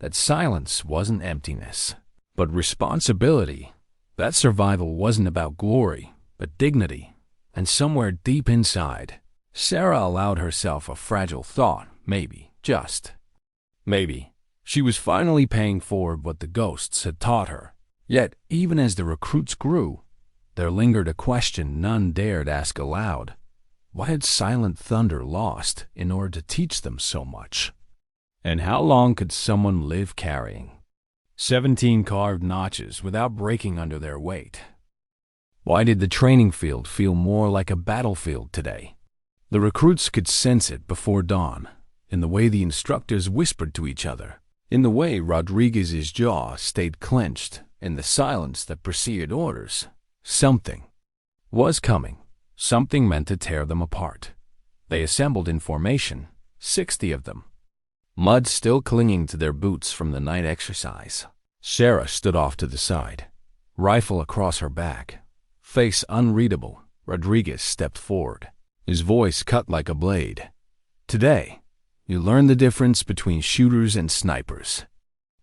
That silence wasn't emptiness, But responsibility, that survival wasn't about glory, but dignity. And somewhere deep inside, Sarah allowed herself a fragile thought, maybe, just maybe, she was finally paying forward what the ghosts had taught her. Yet, even as the recruits grew, there lingered a question none dared ask aloud. What had Silent Thunder lost in order to teach them so much? And how long could someone live carrying 17 carved notches without breaking under their weight? Why did the training field feel more like a battlefield today? The recruits could sense it before dawn, in the way the instructors whispered to each other, in the way Rodriguez's jaw stayed clenched, in the silence that preceded orders. Something was coming. Something meant to tear them apart. They assembled in formation, 60 of them, mud still clinging to their boots from the night exercise. Sarah stood off to the side, rifle across her back. Face unreadable, Rodriguez stepped forward, his voice cut like a blade. Today, you learn the difference between shooters and snipers.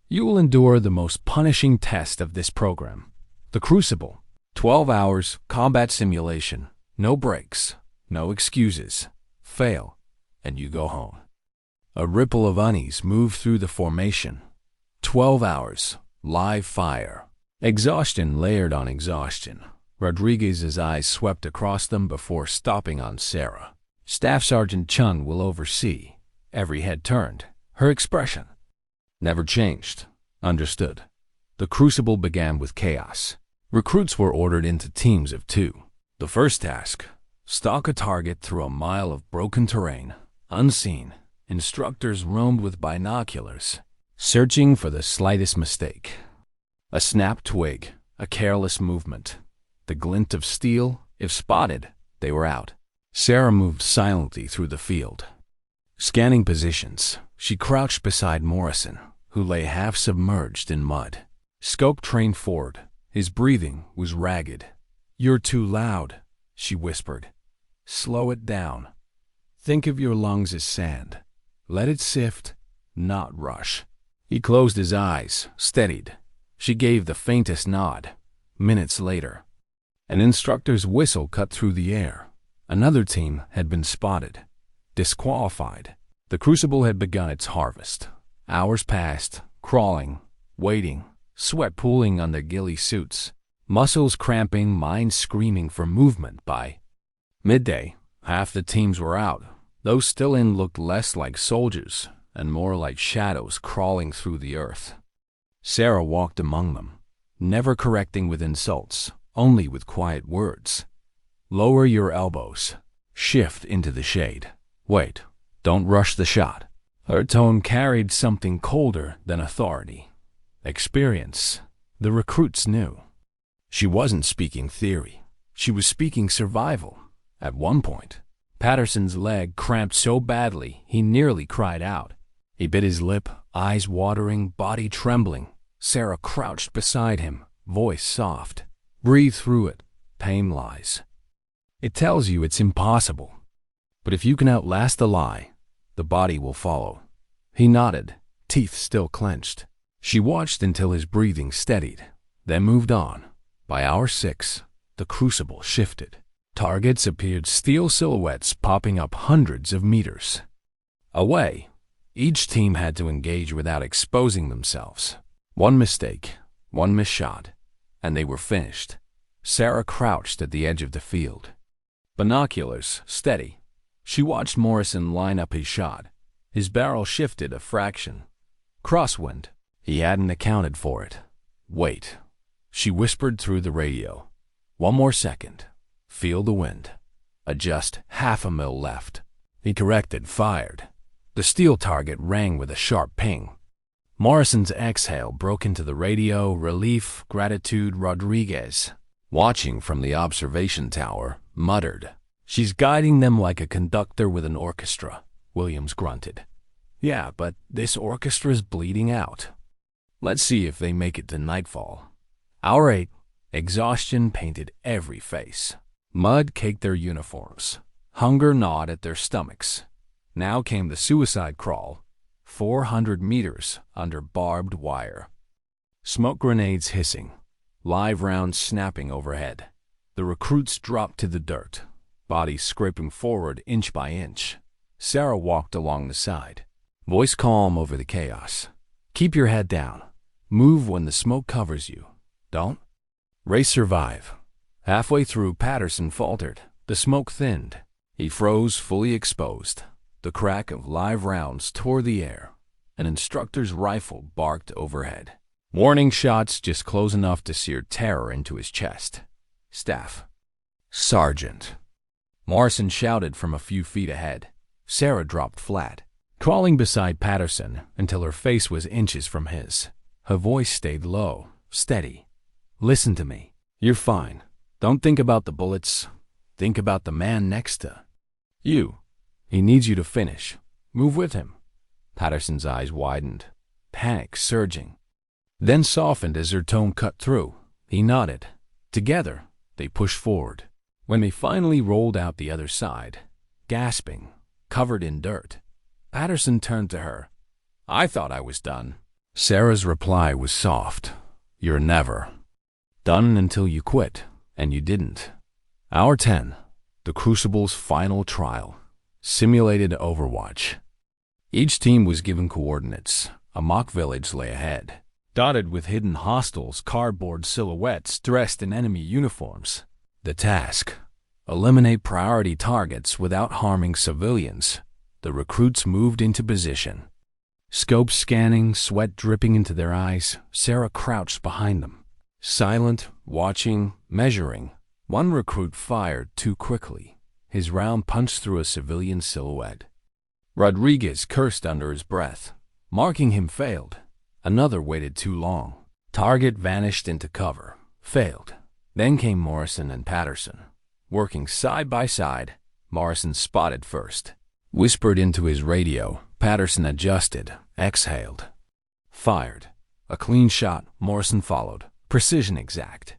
You will endure the most punishing test of this program, the Crucible. 12 hours, combat simulation, no breaks, no excuses. Fail, and you go home. A ripple of unease moved through the formation. 12 hours, live fire. Exhaustion layered on exhaustion. Rodriguez's eyes swept across them before stopping on Sarah. Staff Sergeant Chun will oversee. Every head turned. Her expression never changed. Understood. The Crucible began with chaos. Recruits were ordered into teams of 2. The first task, stalk a target through a mile of broken terrain, unseen. Instructors roamed with binoculars, searching for the slightest mistake. A snapped twig, a careless movement. The glint of steel, if spotted, they were out. Sarah moved silently through the field. Scanning positions, she crouched beside Morrison, who lay half submerged in mud. Skoke trained forward. His breathing was ragged. "You're too loud," she whispered. "Slow it down. Think of your lungs as sand. Let it sift, not rush." He closed his eyes, steadied. She gave the faintest nod. Minutes later, an instructor's whistle cut through the air. Another team had been spotted, disqualified. The Crucible had begun its harvest. Hours passed, crawling, waiting, sweat pooling on their ghillie suits, muscles cramping, minds screaming for movement. By midday, half the teams were out. Those still in looked less like soldiers and more like shadows crawling through the earth. Sarah walked among them, never correcting with insults, only with quiet words. "Lower your elbows. Shift into the shade. Wait, don't rush the shot." Her tone carried something colder than authority. Experience. The recruits knew. She wasn't speaking theory. She was speaking survival. At one point, Patterson's leg cramped so badly he nearly cried out. He bit his lip, eyes watering, body trembling. Sarah crouched beside him, voice soft. "Breathe through it. Pain lies. It tells you it's impossible. But if you can outlast the lie, the body will follow." He nodded, teeth still clenched. She watched until his breathing steadied, then moved on. By hour 6, the Crucible shifted. Targets appeared, steel silhouettes popping up hundreds of meters away. Each team had to engage without exposing themselves. One mistake, one missed shot, and they were finished. Sarah crouched at the edge of the field. Binoculars, steady. She watched Morrison line up his shot. His barrel shifted a fraction. Crosswind. He hadn't accounted for it. "Wait," she whispered through the radio. "One more second. Feel the wind. Adjust half a mil left." He corrected, fired. The steel target rang with a sharp ping. Morrison's exhale broke into the radio. Relief, gratitude. Rodriguez, watching from the observation tower, muttered, "She's guiding them like a conductor with an orchestra." Williams grunted. "Yeah, but this orchestra's bleeding out. Let's see if they make it to nightfall." Hour 8, exhaustion painted every face. Mud caked their uniforms. Hunger gnawed at their stomachs. Now came the suicide crawl, 400 meters under barbed wire. Smoke grenades hissing, live rounds snapping overhead. The recruits dropped to the dirt, bodies scraping forward inch by inch. Sarah walked along the side, voice calm over the chaos. Keep your head down. Move when the smoke covers you. Don't race, survive. Halfway through, Patterson faltered. The smoke thinned. He froze, fully exposed. The crack of live rounds tore the air. An instructor's rifle barked overhead. Warning shots just close enough to sear terror into his chest. Staff. Sergeant. Morrison shouted from a few feet ahead. Sarah dropped flat, crawling beside Patterson until her face was inches from his. Her voice stayed low, steady. Listen to me. You're fine. Don't think about the bullets. Think about the man next to you. He needs you to finish. Move with him. Patterson's eyes widened, panic surging, then softened as her tone cut through. He nodded. Together, they pushed forward. When they finally rolled out the other side, gasping, covered in dirt, Patterson turned to her. I thought I was done. Sarah's reply was soft. You're never done until you quit, and you didn't. Hour 10, the Crucible's final trial. Simulated Overwatch. Each team was given coordinates. A mock village lay ahead, dotted with hidden hostiles, cardboard silhouettes dressed in enemy uniforms. The task: eliminate priority targets without harming civilians. The recruits moved into position. Scopes scanning, sweat dripping into their eyes. Sarah crouched behind them, silent, watching, measuring. One recruit fired too quickly. His round punched through a civilian silhouette. Rodriguez cursed under his breath. Marking him failed. Another waited too long. Target vanished into cover. Failed. Then came Morrison and Patterson. Working side by side, Morrison spotted first. Whispered into his radio. Patterson adjusted, exhaled. Fired. A clean shot. Morrison followed. Precision exact.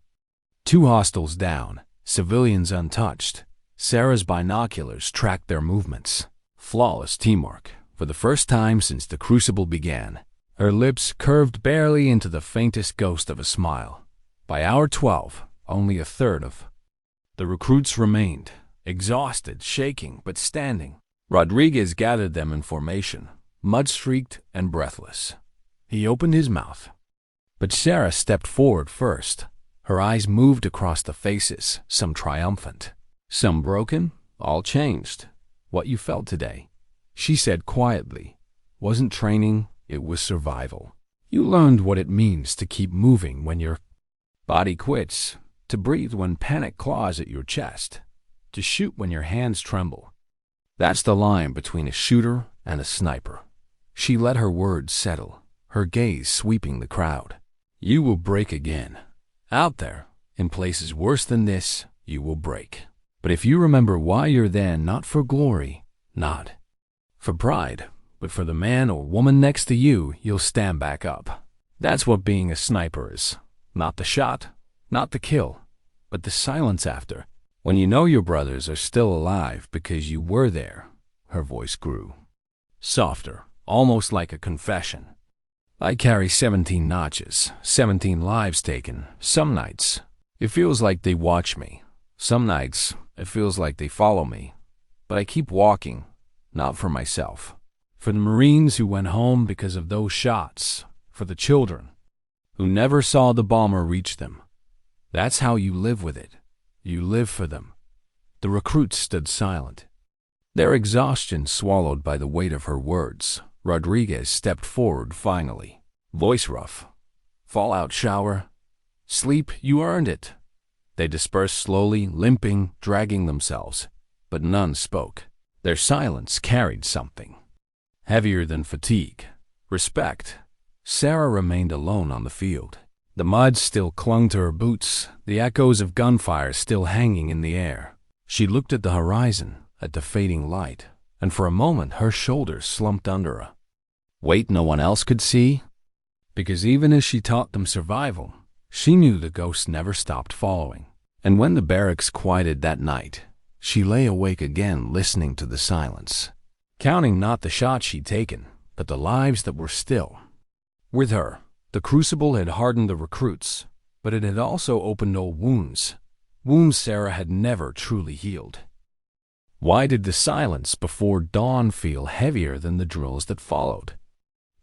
2 hostiles down. Civilians untouched. Sarah's binoculars tracked their movements. Flawless teamwork, for the first time since the Crucible began. Her lips curved barely into the faintest ghost of a smile. By hour 12, only a third of the recruits remained, exhausted, shaking, but standing. Rodriguez gathered them in formation, mud-streaked and breathless. He opened his mouth, but Sarah stepped forward first. Her eyes moved across the faces, some triumphant, some broken, all changed. What you felt today, she said quietly, wasn't training, it was survival. You learned what it means to keep moving when your body quits, to breathe when panic claws at your chest, to shoot when your hands tremble. That's the line between a shooter and a sniper. She let her words settle, her gaze sweeping the crowd. You will break again. Out there, in places worse than this, you will break. But if you remember why you're there, not for glory, not for pride, but for the man or woman next to you, you'll stand back up. That's what being a sniper is. Not the shot, not the kill, but the silence after. When you know your brothers are still alive because you were there. Her voice grew softer, almost like a confession. I carry 17 notches, 17 lives taken. Some nights, it feels like they watch me. Some nights, it feels like they follow me. But I keep walking, not for myself. For the Marines who went home because of those shots. For the children who never saw the bomber reach them. That's how you live with it. You live for them. The recruits stood silent, their exhaustion swallowed by the weight of her words. Rodriguez stepped forward finally, voice rough. Fallout shower. Sleep, you earned it. They dispersed slowly, limping, dragging themselves, but none spoke. Their silence carried something heavier than fatigue. Respect. Sarah remained alone on the field. The mud still clung to her boots, the echoes of gunfire still hanging in the air. She looked at the horizon, at the fading light, and for a moment her shoulders slumped under her. Weight no one else could see? Because even as she taught them survival, she knew the ghosts never stopped following. And when the barracks quieted that night, she lay awake again listening to the silence, counting not the shots she'd taken, but the lives that were still with her. The crucible had hardened the recruits, but it had also opened old wounds, wounds Sarah had never truly healed. Why did the silence before dawn feel heavier than the drills that followed?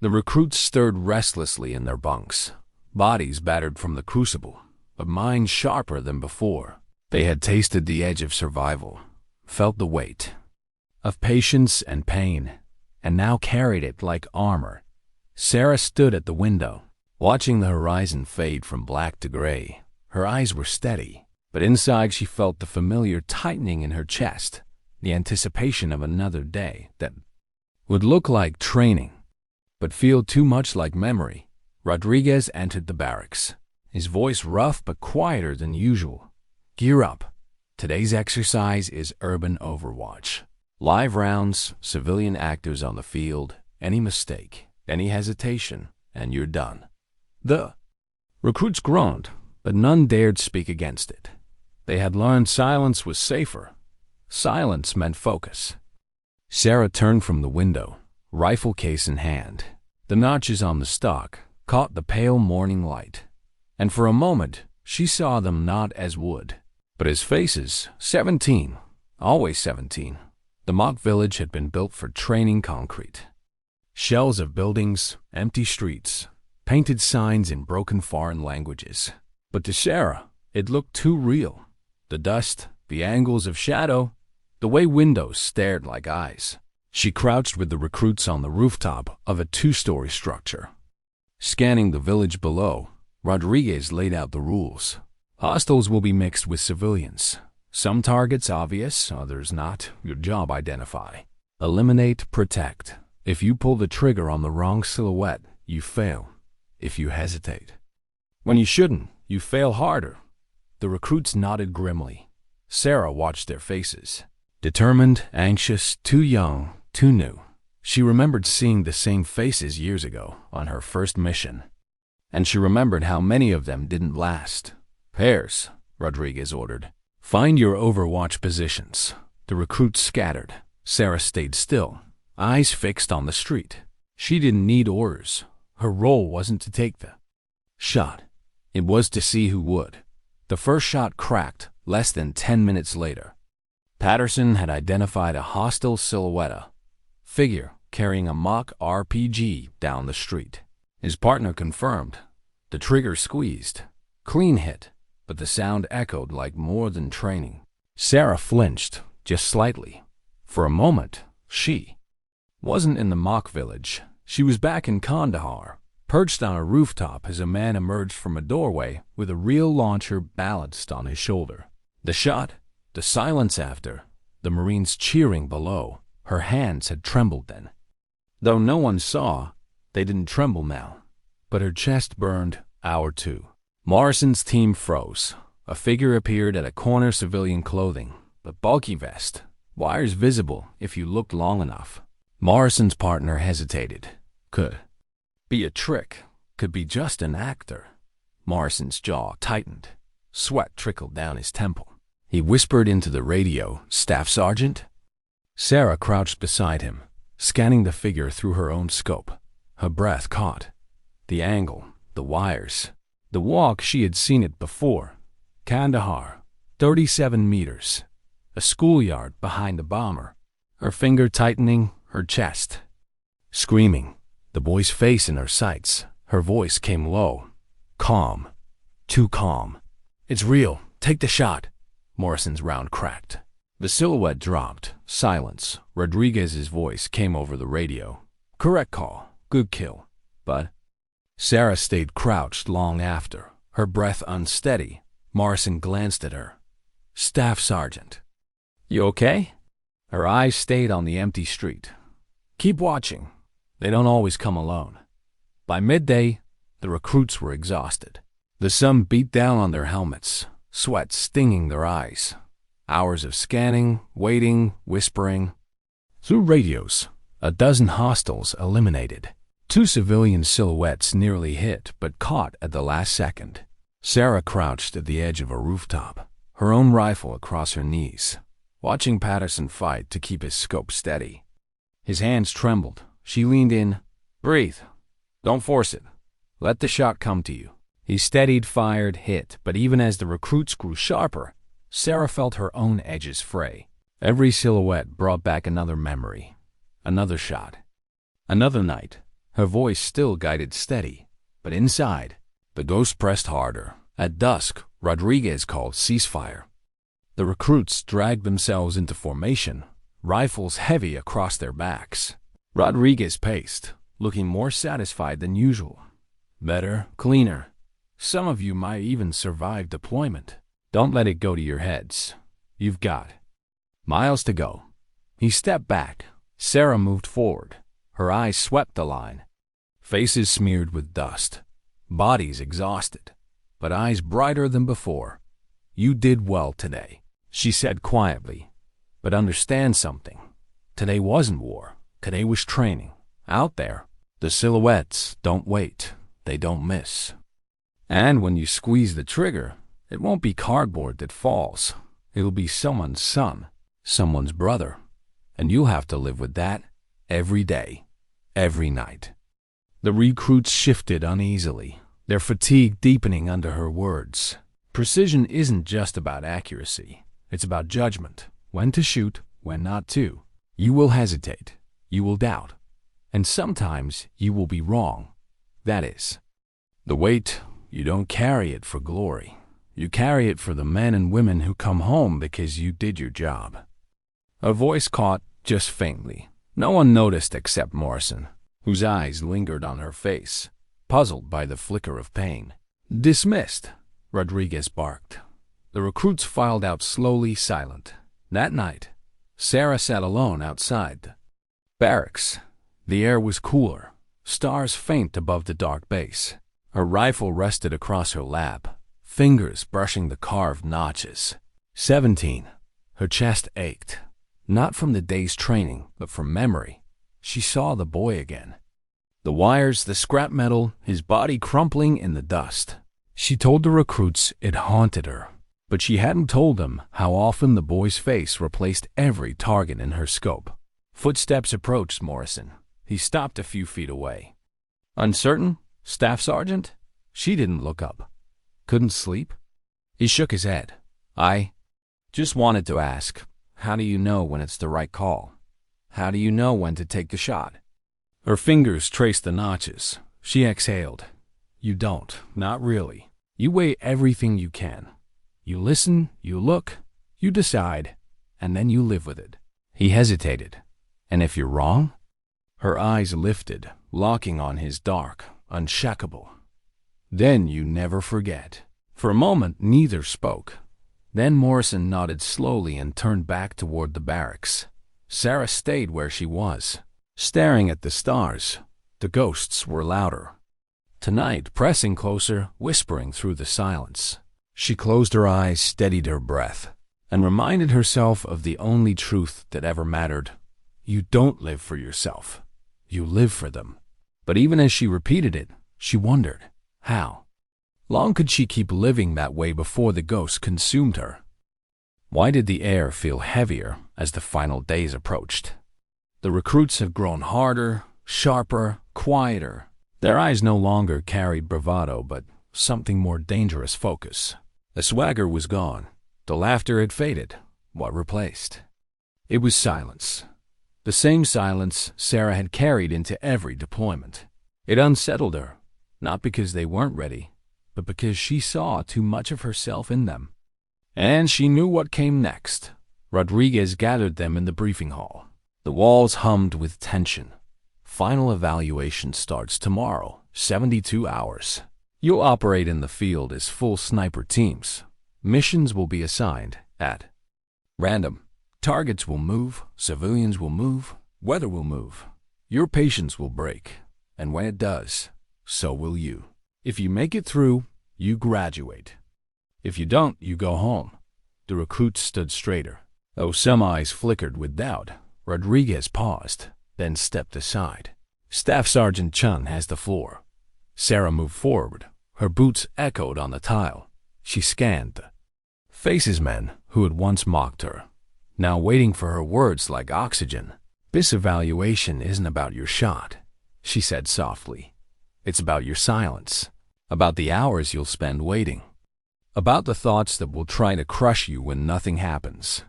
The recruits stirred restlessly in their bunks, bodies battered from the crucible, but minds sharper than before. They had tasted the edge of survival, felt the weight of patience and pain, and now carried it like armor. Sarah stood at the window, watching the horizon fade from black to gray. Her eyes were steady, but inside she felt the familiar tightening in her chest, the anticipation of another day that would look like training, but feel too much like memory. Rodriguez entered the barracks, his voice rough but quieter than usual. Gear up. Today's exercise is urban overwatch. Live rounds, civilian actors on the field, any mistake, any hesitation, and you're done. The recruits groaned, but none dared speak against it. They had learned silence was safer. Silence meant focus. Sarah turned from the window, rifle case in hand. The notches on the stock caught the pale morning light, and for a moment she saw them not as wood, but as faces. 17, always 17. The mock village had been built for training concrete. Shells of buildings, empty streets, painted signs in broken foreign languages. But to Sarah, it looked too real. The dust, the angles of shadow, the way windows stared like eyes. She crouched with the recruits on the rooftop of a 2-story structure. Scanning the village below, Rodriguez laid out the rules. Hostiles will be mixed with civilians. Some targets obvious, others not. Your job identify. Eliminate, protect. If you pull the trigger on the wrong silhouette, you fail. If you hesitate when you shouldn't, you fail harder. The recruits nodded grimly. Sarah watched their faces. Determined, anxious, too young, too new. She remembered seeing the same faces years ago on her first mission. And she remembered how many of them didn't last. Pairs, Rodriguez ordered. Find your overwatch positions. The recruits scattered. Sarah stayed still, eyes fixed on the street. She didn't need orders. Her role wasn't to take the shot. It was to see who would. The first shot cracked less than 10 minutes later. Patterson had identified a hostile silhouette, figure carrying a mock RPG down the street. His partner confirmed. The trigger squeezed. Clean hit, but the sound echoed like more than training. Sarah flinched, just slightly. For a moment, she wasn't in the mock village. She was back in Kandahar, perched on a rooftop as a man emerged from a doorway with a real launcher balanced on his shoulder. The shot, the silence after, the Marines cheering below. Her hands had trembled then. Though no one saw, they didn't tremble now. But her chest burned, hour two. Morrison's team froze. A figure appeared at a corner, civilian clothing, but bulky vest, wires visible if you looked long enough. Morrison's partner hesitated. Could be a trick, could be just an actor. Morrison's jaw tightened. Sweat trickled down his temple. He whispered into the radio, "Staff Sergeant?" Sarah crouched beside him, scanning the figure through her own scope. Her breath caught. The angle, the wires, the walk. She had seen it before. Kandahar, 37 meters. A schoolyard behind the bomber. Her finger tightening, her chest screaming. The boy's face in her sights. Her voice came low, calm, too calm. "It's real. Take the shot." Morrison's round cracked. The silhouette dropped. Silence. Rodriguez's voice came over the radio. "Correct call. Good kill." But Sarah stayed crouched long after, her breath unsteady. Morrison glanced at her. "Staff Sergeant. You okay?" Her eyes stayed on the empty street. "Keep watching. They don't always come alone." By midday, the recruits were exhausted. The sun beat down on their helmets, sweat stinging their eyes. Hours of scanning, waiting, whispering. Through radios, a dozen hostiles eliminated. 2 civilian silhouettes nearly hit but caught at the last second. Sarah crouched at the edge of a rooftop, her own rifle across her knees, watching Patterson fight to keep his scope steady. His hands trembled. She leaned in. "Breathe. Don't force it. Let the shot come to you. He steadied, fired, hit, but even as the recruits grew sharper, Sarah felt her own edges fray. Every silhouette brought back another memory, another shot, another night. Her voice still guided steady, but inside, the ghost pressed harder. At dusk, Rodriguez called ceasefire. The recruits dragged themselves into formation, rifles heavy across their backs. Rodriguez paced, looking more satisfied than usual. Better, cleaner. Some of you might even survive deployment. Don't let it go to your heads. You've got miles to go. He stepped back. Sarah moved forward. Her eyes swept the line. Faces smeared with dust. Bodies exhausted, but eyes brighter than before. You did well today, she said quietly. But understand something. Today wasn't war. Today was training. Out there, the silhouettes don't wait. They don't miss. And when you squeeze the trigger, it won't be cardboard that falls. It'll be someone's son, someone's brother. And you'll have to live with that every day, every night. The recruits shifted uneasily, their fatigue deepening under her words. Precision isn't just about accuracy. It's about judgment. When to shoot, when not to. You will hesitate. You will doubt. And sometimes you will be wrong. That is. The weight, you don't carry it for glory. You carry it for the men and women who come home because you did your job. A voice caught just faintly. No one noticed except Morrison, whose eyes lingered on her face, puzzled by the flicker of pain. Dismissed, Rodriguez barked. The recruits filed out slowly, silent. That night, Sarah sat alone outside the barracks. The air was cooler, stars faint above the dark base. Her rifle rested across her lap, fingers brushing the carved notches. 17. Her chest ached, not from the day's training, but from memory. She saw the boy again. The wires, the scrap metal, his body crumpling in the dust. She told the recruits it haunted her, but she hadn't told them how often the boy's face replaced every target in her scope. Footsteps approached Morrison. He stopped a few feet away. Uncertain? Staff Sergeant? She didn't look up. Couldn't sleep? He shook his head. I just wanted to ask, how do you know when it's the right call? How do you know when to take the shot? Her fingers traced the notches. She exhaled. You don't, not really. You weigh everything you can. You listen, you look, you decide, and then you live with it. He hesitated. And if you're wrong? Her eyes lifted, locking on his dark, unshakable. Then you never forget. For a moment, neither spoke. Then Morrison nodded slowly and turned back toward the barracks. Sarah stayed where she was, staring at the stars. The ghosts were louder. Tonight, pressing closer, whispering through the silence. She closed her eyes, steadied her breath, and reminded herself of the only truth that ever mattered. You don't live for yourself. You live for them. But even as she repeated it, she wondered, how long could she keep living that way before the ghost consumed her? Why did the air feel heavier as the final days approached? The recruits had grown harder, sharper, quieter. Their eyes no longer carried bravado, but something more dangerous focus. The swagger was gone. The laughter had faded. What replaced? It was silence. The same silence Sarah had carried into every deployment. It unsettled her, not because they weren't ready, but because she saw too much of herself in them. And she knew what came next. Rodriguez gathered them in the briefing hall. The walls hummed with tension. Final evaluation starts tomorrow, 72 hours. You'll operate in the field as full sniper teams. Missions will be assigned at random. Targets will move, civilians will move, weather will move. Your patience will break, and when it does, so will you. If you make it through, you graduate. If you don't, you go home. The recruits stood straighter. Though some eyes flickered with doubt, Rodriguez paused, then stepped aside. Staff Sergeant Chun has the floor. Sarah moved forward. Her boots echoed on the tile. She scanned the faces men who had once mocked her, now waiting for her words like oxygen. This evaluation isn't about your shot, she said softly. It's about your silence, about the hours you'll spend waiting, about the thoughts that will try to crush you when nothing happens.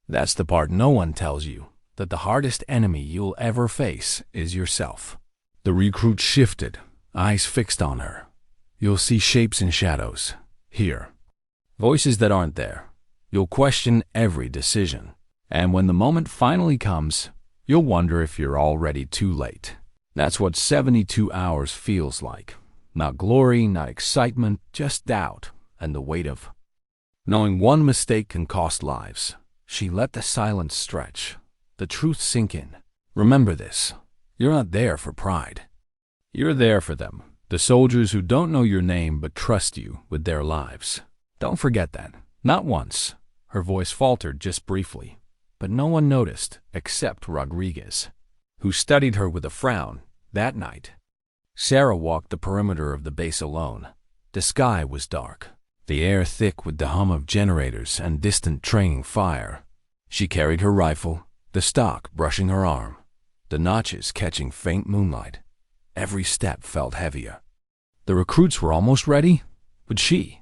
That's the part no one tells you, that the hardest enemy you'll ever face is yourself. The recruit shifted, eyes fixed on her. You'll see shapes and shadows, hear voices that aren't there. You'll question every decision. And when the moment finally comes, you'll wonder if you're already too late. That's what 72 hours feels like. Not glory, not excitement, just doubt and the weight of knowing one mistake can cost lives. She let the silence stretch, the truth sink in. Remember this, you're not there for pride. You're there for them, the soldiers who don't know your name but trust you with their lives. Don't forget that. Not once. Her voice faltered just briefly, but no one noticed except Rodriguez, who studied her with a frown that night. Sarah walked the perimeter of the base alone. The sky was dark, the air thick with the hum of generators and distant training fire. She carried her rifle, the stock brushing her arm, the notches catching faint moonlight. Every step felt heavier. The recruits were almost ready, but she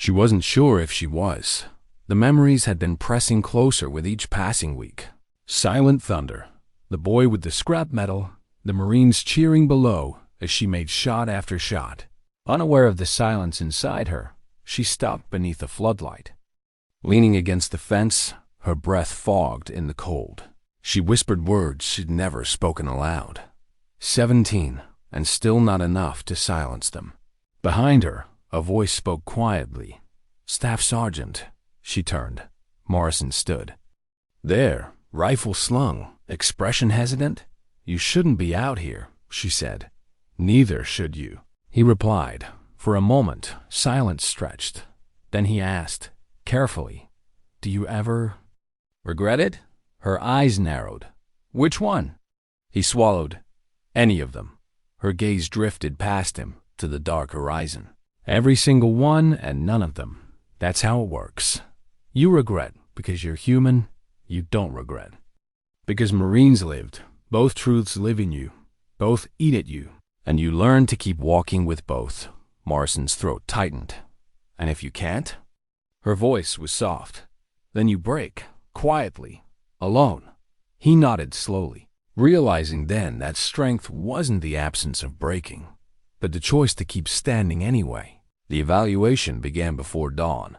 wasn't sure if she was. The memories had been pressing closer with each passing week. Silent thunder, the boy with the scrap metal, the Marines cheering below as she made shot after shot. Unaware of the silence inside her, she stopped beneath a floodlight. Leaning against the fence, her breath fogged in the cold. She whispered words she'd never spoken aloud. 17, and still not enough to silence them. Behind her, a voice spoke quietly. "Staff Sergeant." She turned. Morrison stood there, rifle slung, expression hesitant. "You shouldn't be out here," she said. "Neither should you," he replied. For a moment, silence stretched. Then he asked, carefully, "Do you ever regret it?" Her eyes narrowed. "Which one?" He swallowed. "Any of them." Her gaze drifted past him to the dark horizon. "Every single one and none of them. That's how it works. You regret because you're human. You don't regret because Marines lived. Both truths live in you. Both eat at you. And you learn to keep walking with both." Morrison's throat tightened. "And if you can't?" Her voice was soft. "Then you break, quietly, alone." He nodded slowly, realizing then that strength wasn't the absence of breaking, but the choice to keep standing anyway. The evaluation began before dawn.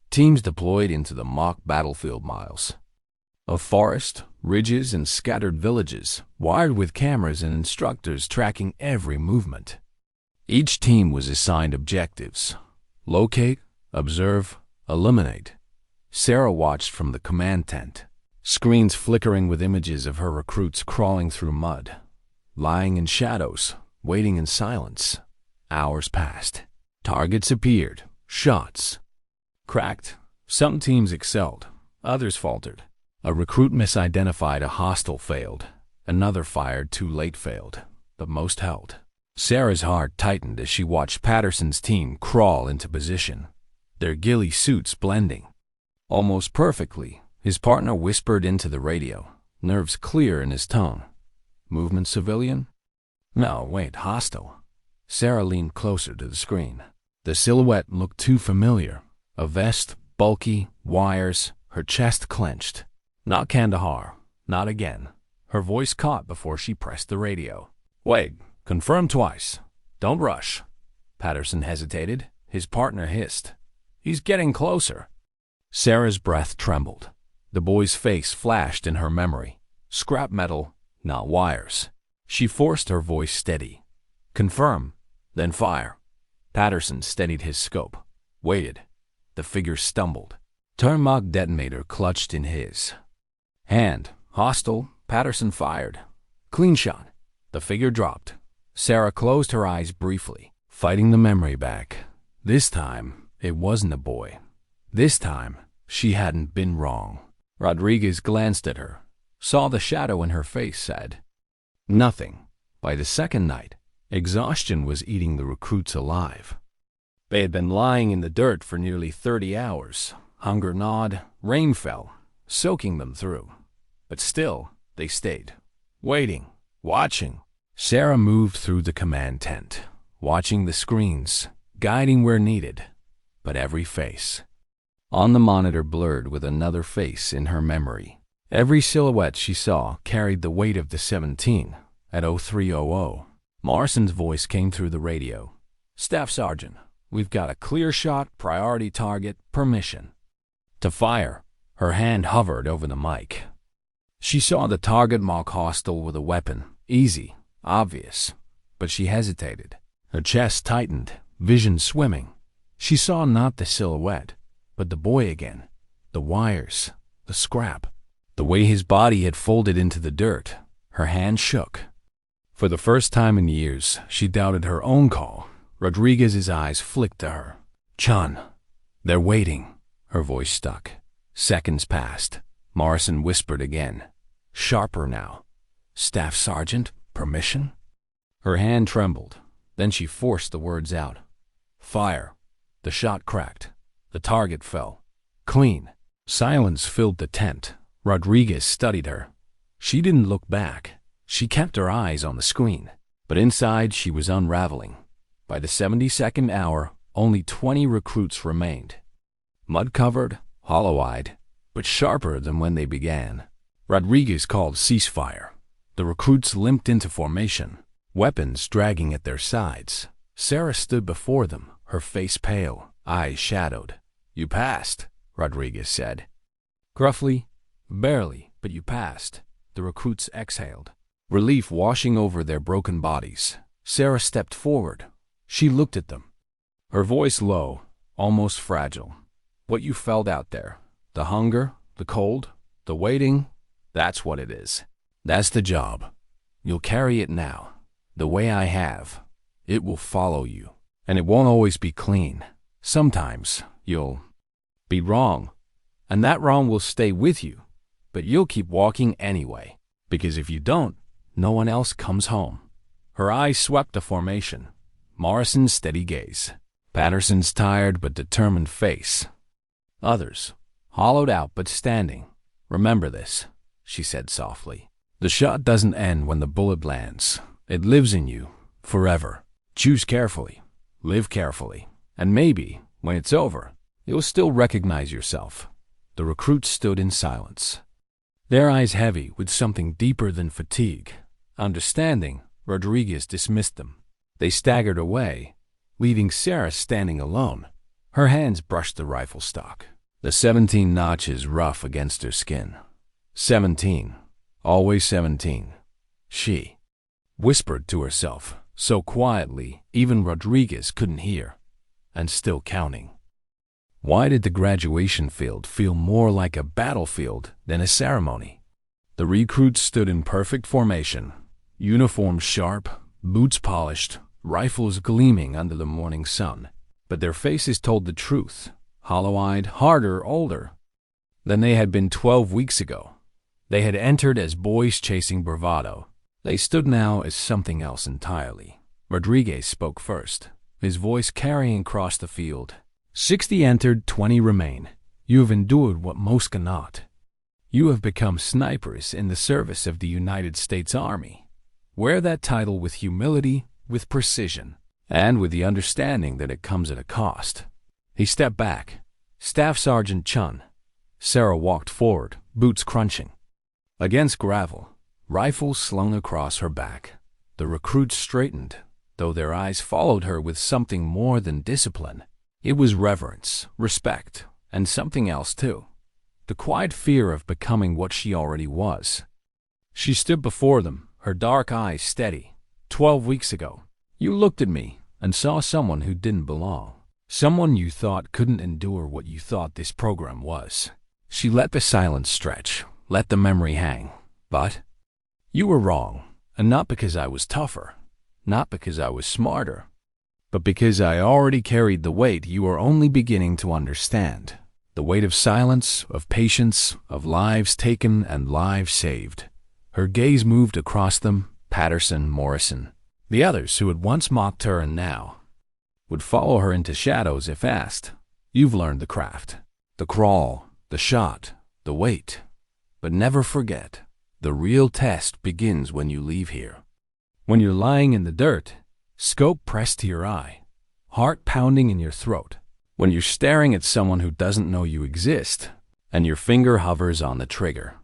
Teams deployed into the mock battlefield miles of forest, ridges, and scattered villages, wired with cameras and instructors tracking every movement. Each team was assigned objectives: locate, observe, eliminate. Sarah watched from the command tent, screens flickering with images of her recruits crawling through mud, lying in shadows, waiting in silence. Hours passed. Targets appeared, shots cracked. Some teams excelled, others faltered. A recruit misidentified a hostile failed, another fired too late failed, but most held. Sarah's heart tightened as she watched Patterson's team crawl into position, their ghillie suits blending almost perfectly. His partner whispered into the radio, nerves clear in his tone. "Movement civilian?" "No, wait, hostile." Sarah leaned closer to the screen. The silhouette looked too familiar. A vest, bulky, wires, her chest clenched. "Not Kandahar. Not again." Her voice caught before she pressed the radio. "Wait, confirm twice. Don't rush." Patterson hesitated. His partner hissed, "He's getting closer." Sarah's breath trembled. The boy's face flashed in her memory. Scrap metal, not wires. She forced her voice steady. "Confirm, then fire." Patterson steadied his scope, waited. The figure stumbled. Thermog detonator clutched in his hand. Hostile, Patterson fired. Clean shot. The figure dropped. Sarah closed her eyes briefly, fighting the memory back. This time, it wasn't a boy. This time, she hadn't been wrong. Rodriguez glanced at her, saw the shadow in her face, said nothing. By the second night, exhaustion was eating the recruits alive. They had been lying in the dirt for nearly 30 hours. Hunger gnawed, rain fell, soaking them through. But still, they stayed, waiting, watching. Sarah moved through the command tent, watching the screens, guiding where needed, but every face on the monitor blurred with another face in her memory. Every silhouette she saw carried the weight of the 17 at 0300. Morrison's voice came through the radio. "Staff Sergeant, we've got a clear shot, priority target, permission to fire." Her hand hovered over the mic. She saw the target mark hostile with a weapon. Easy, obvious, but she hesitated. Her chest tightened, vision swimming. She saw not the silhouette, but the boy again, the wires, the scrap, the way his body had folded into the dirt. Her hand shook. For the first time in years, she doubted her own call. Rodriguez's eyes flicked to her. "Chun, they're waiting." Her voice stuck. Seconds passed. Morrison whispered again, sharper now. "Staff Sergeant, permission?" Her hand trembled. Then she forced the words out. "Fire." The shot cracked. The target fell. Clean. Silence filled the tent. Rodriguez studied her. She didn't look back. She kept her eyes on the screen. But inside she was unraveling. By the 72nd hour, only 20 recruits remained. Mud-covered, hollow-eyed, but sharper than when they began. Rodriguez called ceasefire. The recruits limped into formation, weapons dragging at their sides. Sarah stood before them, her face pale, eyes shadowed. "You passed," Rodriguez said. Gruffly, "Barely, but you passed." The recruits exhaled, relief washing over their broken bodies. Sarah stepped forward. She looked at them, her voice low, almost fragile. "What you felt out there, the hunger, the cold, the waiting, that's what it is. That's the job. You'll carry it now, the way I have. It will follow you, and it won't always be clean. Sometimes you'll be wrong, and that wrong will stay with you, but you'll keep walking anyway, because if you don't, no one else comes home." Her eyes swept the formation. Morrison's steady gaze. Patterson's tired but determined face. Others, hollowed out but standing. "Remember this," she said softly. "The shot doesn't end when the bullet lands. It lives in you, forever. Choose carefully, live carefully, and maybe, when it's over, you'll still recognize yourself." The recruits stood in silence, their eyes heavy with something deeper than fatigue. Understanding, Rodriguez dismissed them. They staggered away, leaving Sarah standing alone. Her hands brushed the rifle stock, the 17 notches rough against her skin. 17, always 17. She whispered to herself, so quietly even Rodriguez couldn't hear, and still counting. Why did the graduation field feel more like a battlefield than a ceremony? The recruits stood in perfect formation, uniforms sharp, boots polished, rifles gleaming under the morning sun. But their faces told the truth, hollow-eyed, harder, older than they had been 12 weeks ago. They had entered as boys chasing bravado. They stood now as something else entirely. Rodriguez spoke first, his voice carrying across the field. 60 entered, 20 remain. You have endured what most cannot. You have become snipers in the service of the United States Army. Wear that title with humility, with precision, and with the understanding that it comes at a cost. He stepped back. Staff Sergeant Chun. Sarah walked forward, boots crunching against gravel, rifle slung across her back. The recruits straightened, though their eyes followed her with something more than discipline. It was reverence, respect, and something else too. The quiet fear of becoming what she already was. She stood before them, her dark eyes steady. 12 weeks ago, you looked at me and saw someone who didn't belong. Someone you thought couldn't endure what you thought this program was. She let the silence stretch, let the memory hang. But you were wrong, and not because I was tougher, not because I was smarter, but because I already carried the weight you are only beginning to understand. The weight of silence, of patience, of lives taken and lives saved. Her gaze moved across them, Patterson, Morrison, the others who had once mocked her and now would follow her into shadows if asked. You've learned the craft, the crawl, the shot, the wait. But never forget, the real test begins when you leave here. When you're lying in the dirt, scope pressed to your eye, heart pounding in your throat. When you're staring at someone who doesn't know you exist, and your finger hovers on the trigger,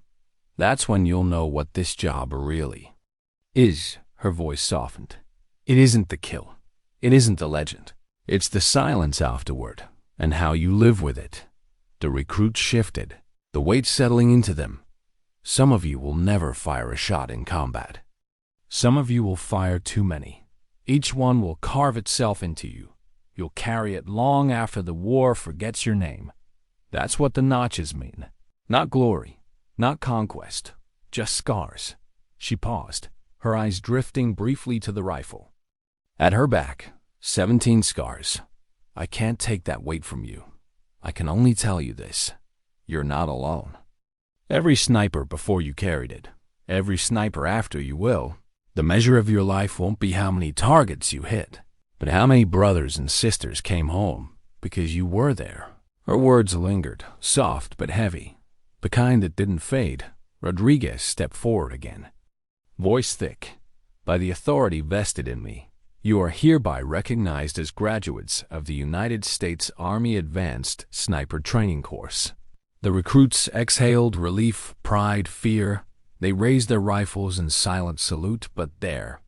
that's when you'll know what this job really is. Her voice softened. It isn't the kill. It isn't the legend. It's the silence afterward, and how you live with it. The recruits shifted, the weight settling into them. Some of you will never fire a shot in combat. Some of you will fire too many. Each one will carve itself into you. You'll carry it long after the war forgets your name. That's what the notches mean. Not glory, not conquest, just scars. She paused, her eyes drifting briefly to the rifle. At her back, 17 scars. I can't take that weight from you. I can only tell you this. You're not alone. Every sniper before you carried it. Every sniper after you will. The measure of your life won't be how many targets you hit, but how many brothers and sisters came home because you were there. Her words lingered, soft but heavy, the kind that didn't fade. Rodriguez stepped forward again, voice thick. By the authority vested in me, you are hereby recognized as graduates of the United States Army Advanced Sniper Training Course. The recruits exhaled relief, pride, fear. They raised their rifles in silent salute, but there.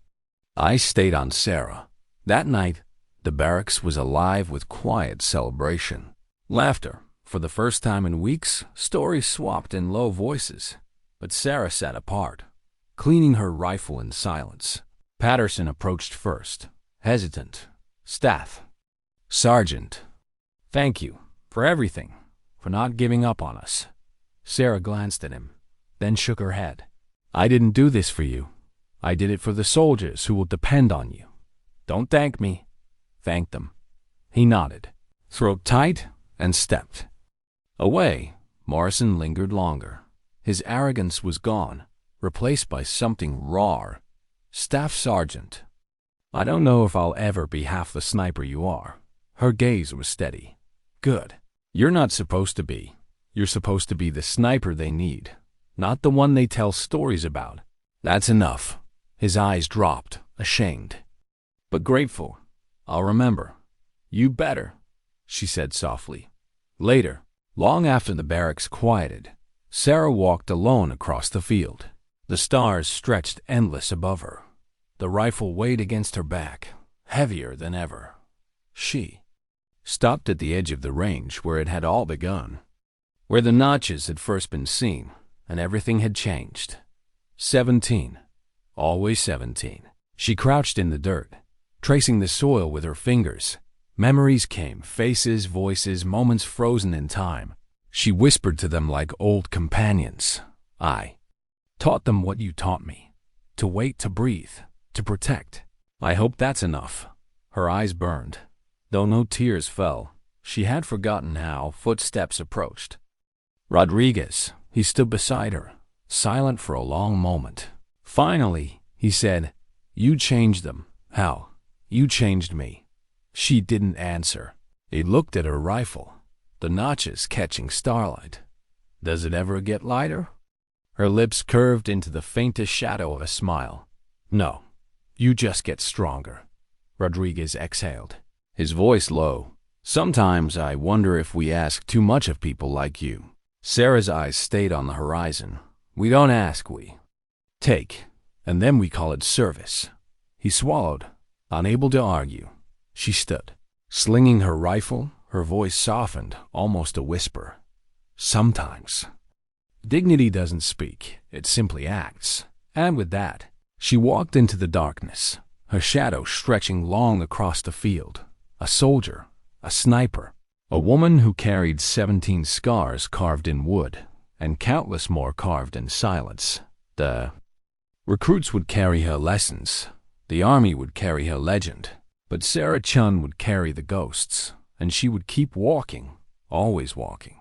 I stayed on Sarah. That night, the barracks was alive with quiet celebration. Laughter. For the first time in weeks, stories swapped in low voices. But Sarah sat apart, cleaning her rifle in silence. Patterson approached first, hesitant. Staff. Sergeant. Thank you for everything, for not giving up on us. Sarah glanced at him, then shook her head. I didn't do this for you. I did it for the soldiers who will depend on you. Don't thank me. Thank them. He nodded, throat tight, and stepped. Away, Morrison lingered longer. His arrogance was gone, replaced by something raw. Staff Sergeant. I don't know if I'll ever be half the sniper you are. Her gaze was steady. Good. You're not supposed to be. You're supposed to be the sniper they need, not the one they tell stories about. That's enough. His eyes dropped, ashamed, but grateful. I'll remember. You better, she said softly. Later, long after the barracks quieted, Sarah walked alone across the field. The stars stretched endless above her. The rifle weighed against her back, heavier than ever. She stopped at the edge of the range where it had all begun, where the notches had first been seen, and everything had changed. 17. Always 17. She crouched in the dirt, tracing the soil with her fingers. Memories came, faces, voices, moments frozen in time. She whispered to them like old companions. I taught them what you taught me. To wait, to breathe, to protect. I hope that's enough. Her eyes burned. Though no tears fell, she had forgotten how footsteps approached. Rodriguez, he stood beside her, silent for a long moment. Finally, he said, You changed them. How? You changed me. She didn't answer. He looked at her rifle, the notches catching starlight. Does it ever get lighter? Her lips curved into the faintest shadow of a smile. No, you just get stronger. Rodriguez exhaled, his voice low. Sometimes I wonder if we ask too much of people like you. Sarah's eyes stayed on the horizon. We don't ask, we take, and then we call it service. He swallowed, unable to argue. She stood, slinging her rifle, her voice softened, almost a whisper. Sometimes. Dignity doesn't speak, it simply acts. And with that, she walked into the darkness, her shadow stretching long across the field. A soldier, a sniper, a woman who carried 17 scars carved in wood, and countless more carved in silence. The recruits would carry her lessons. The army would carry her legend. But Sarah Chun would carry the ghosts, and she would keep walking, always walking.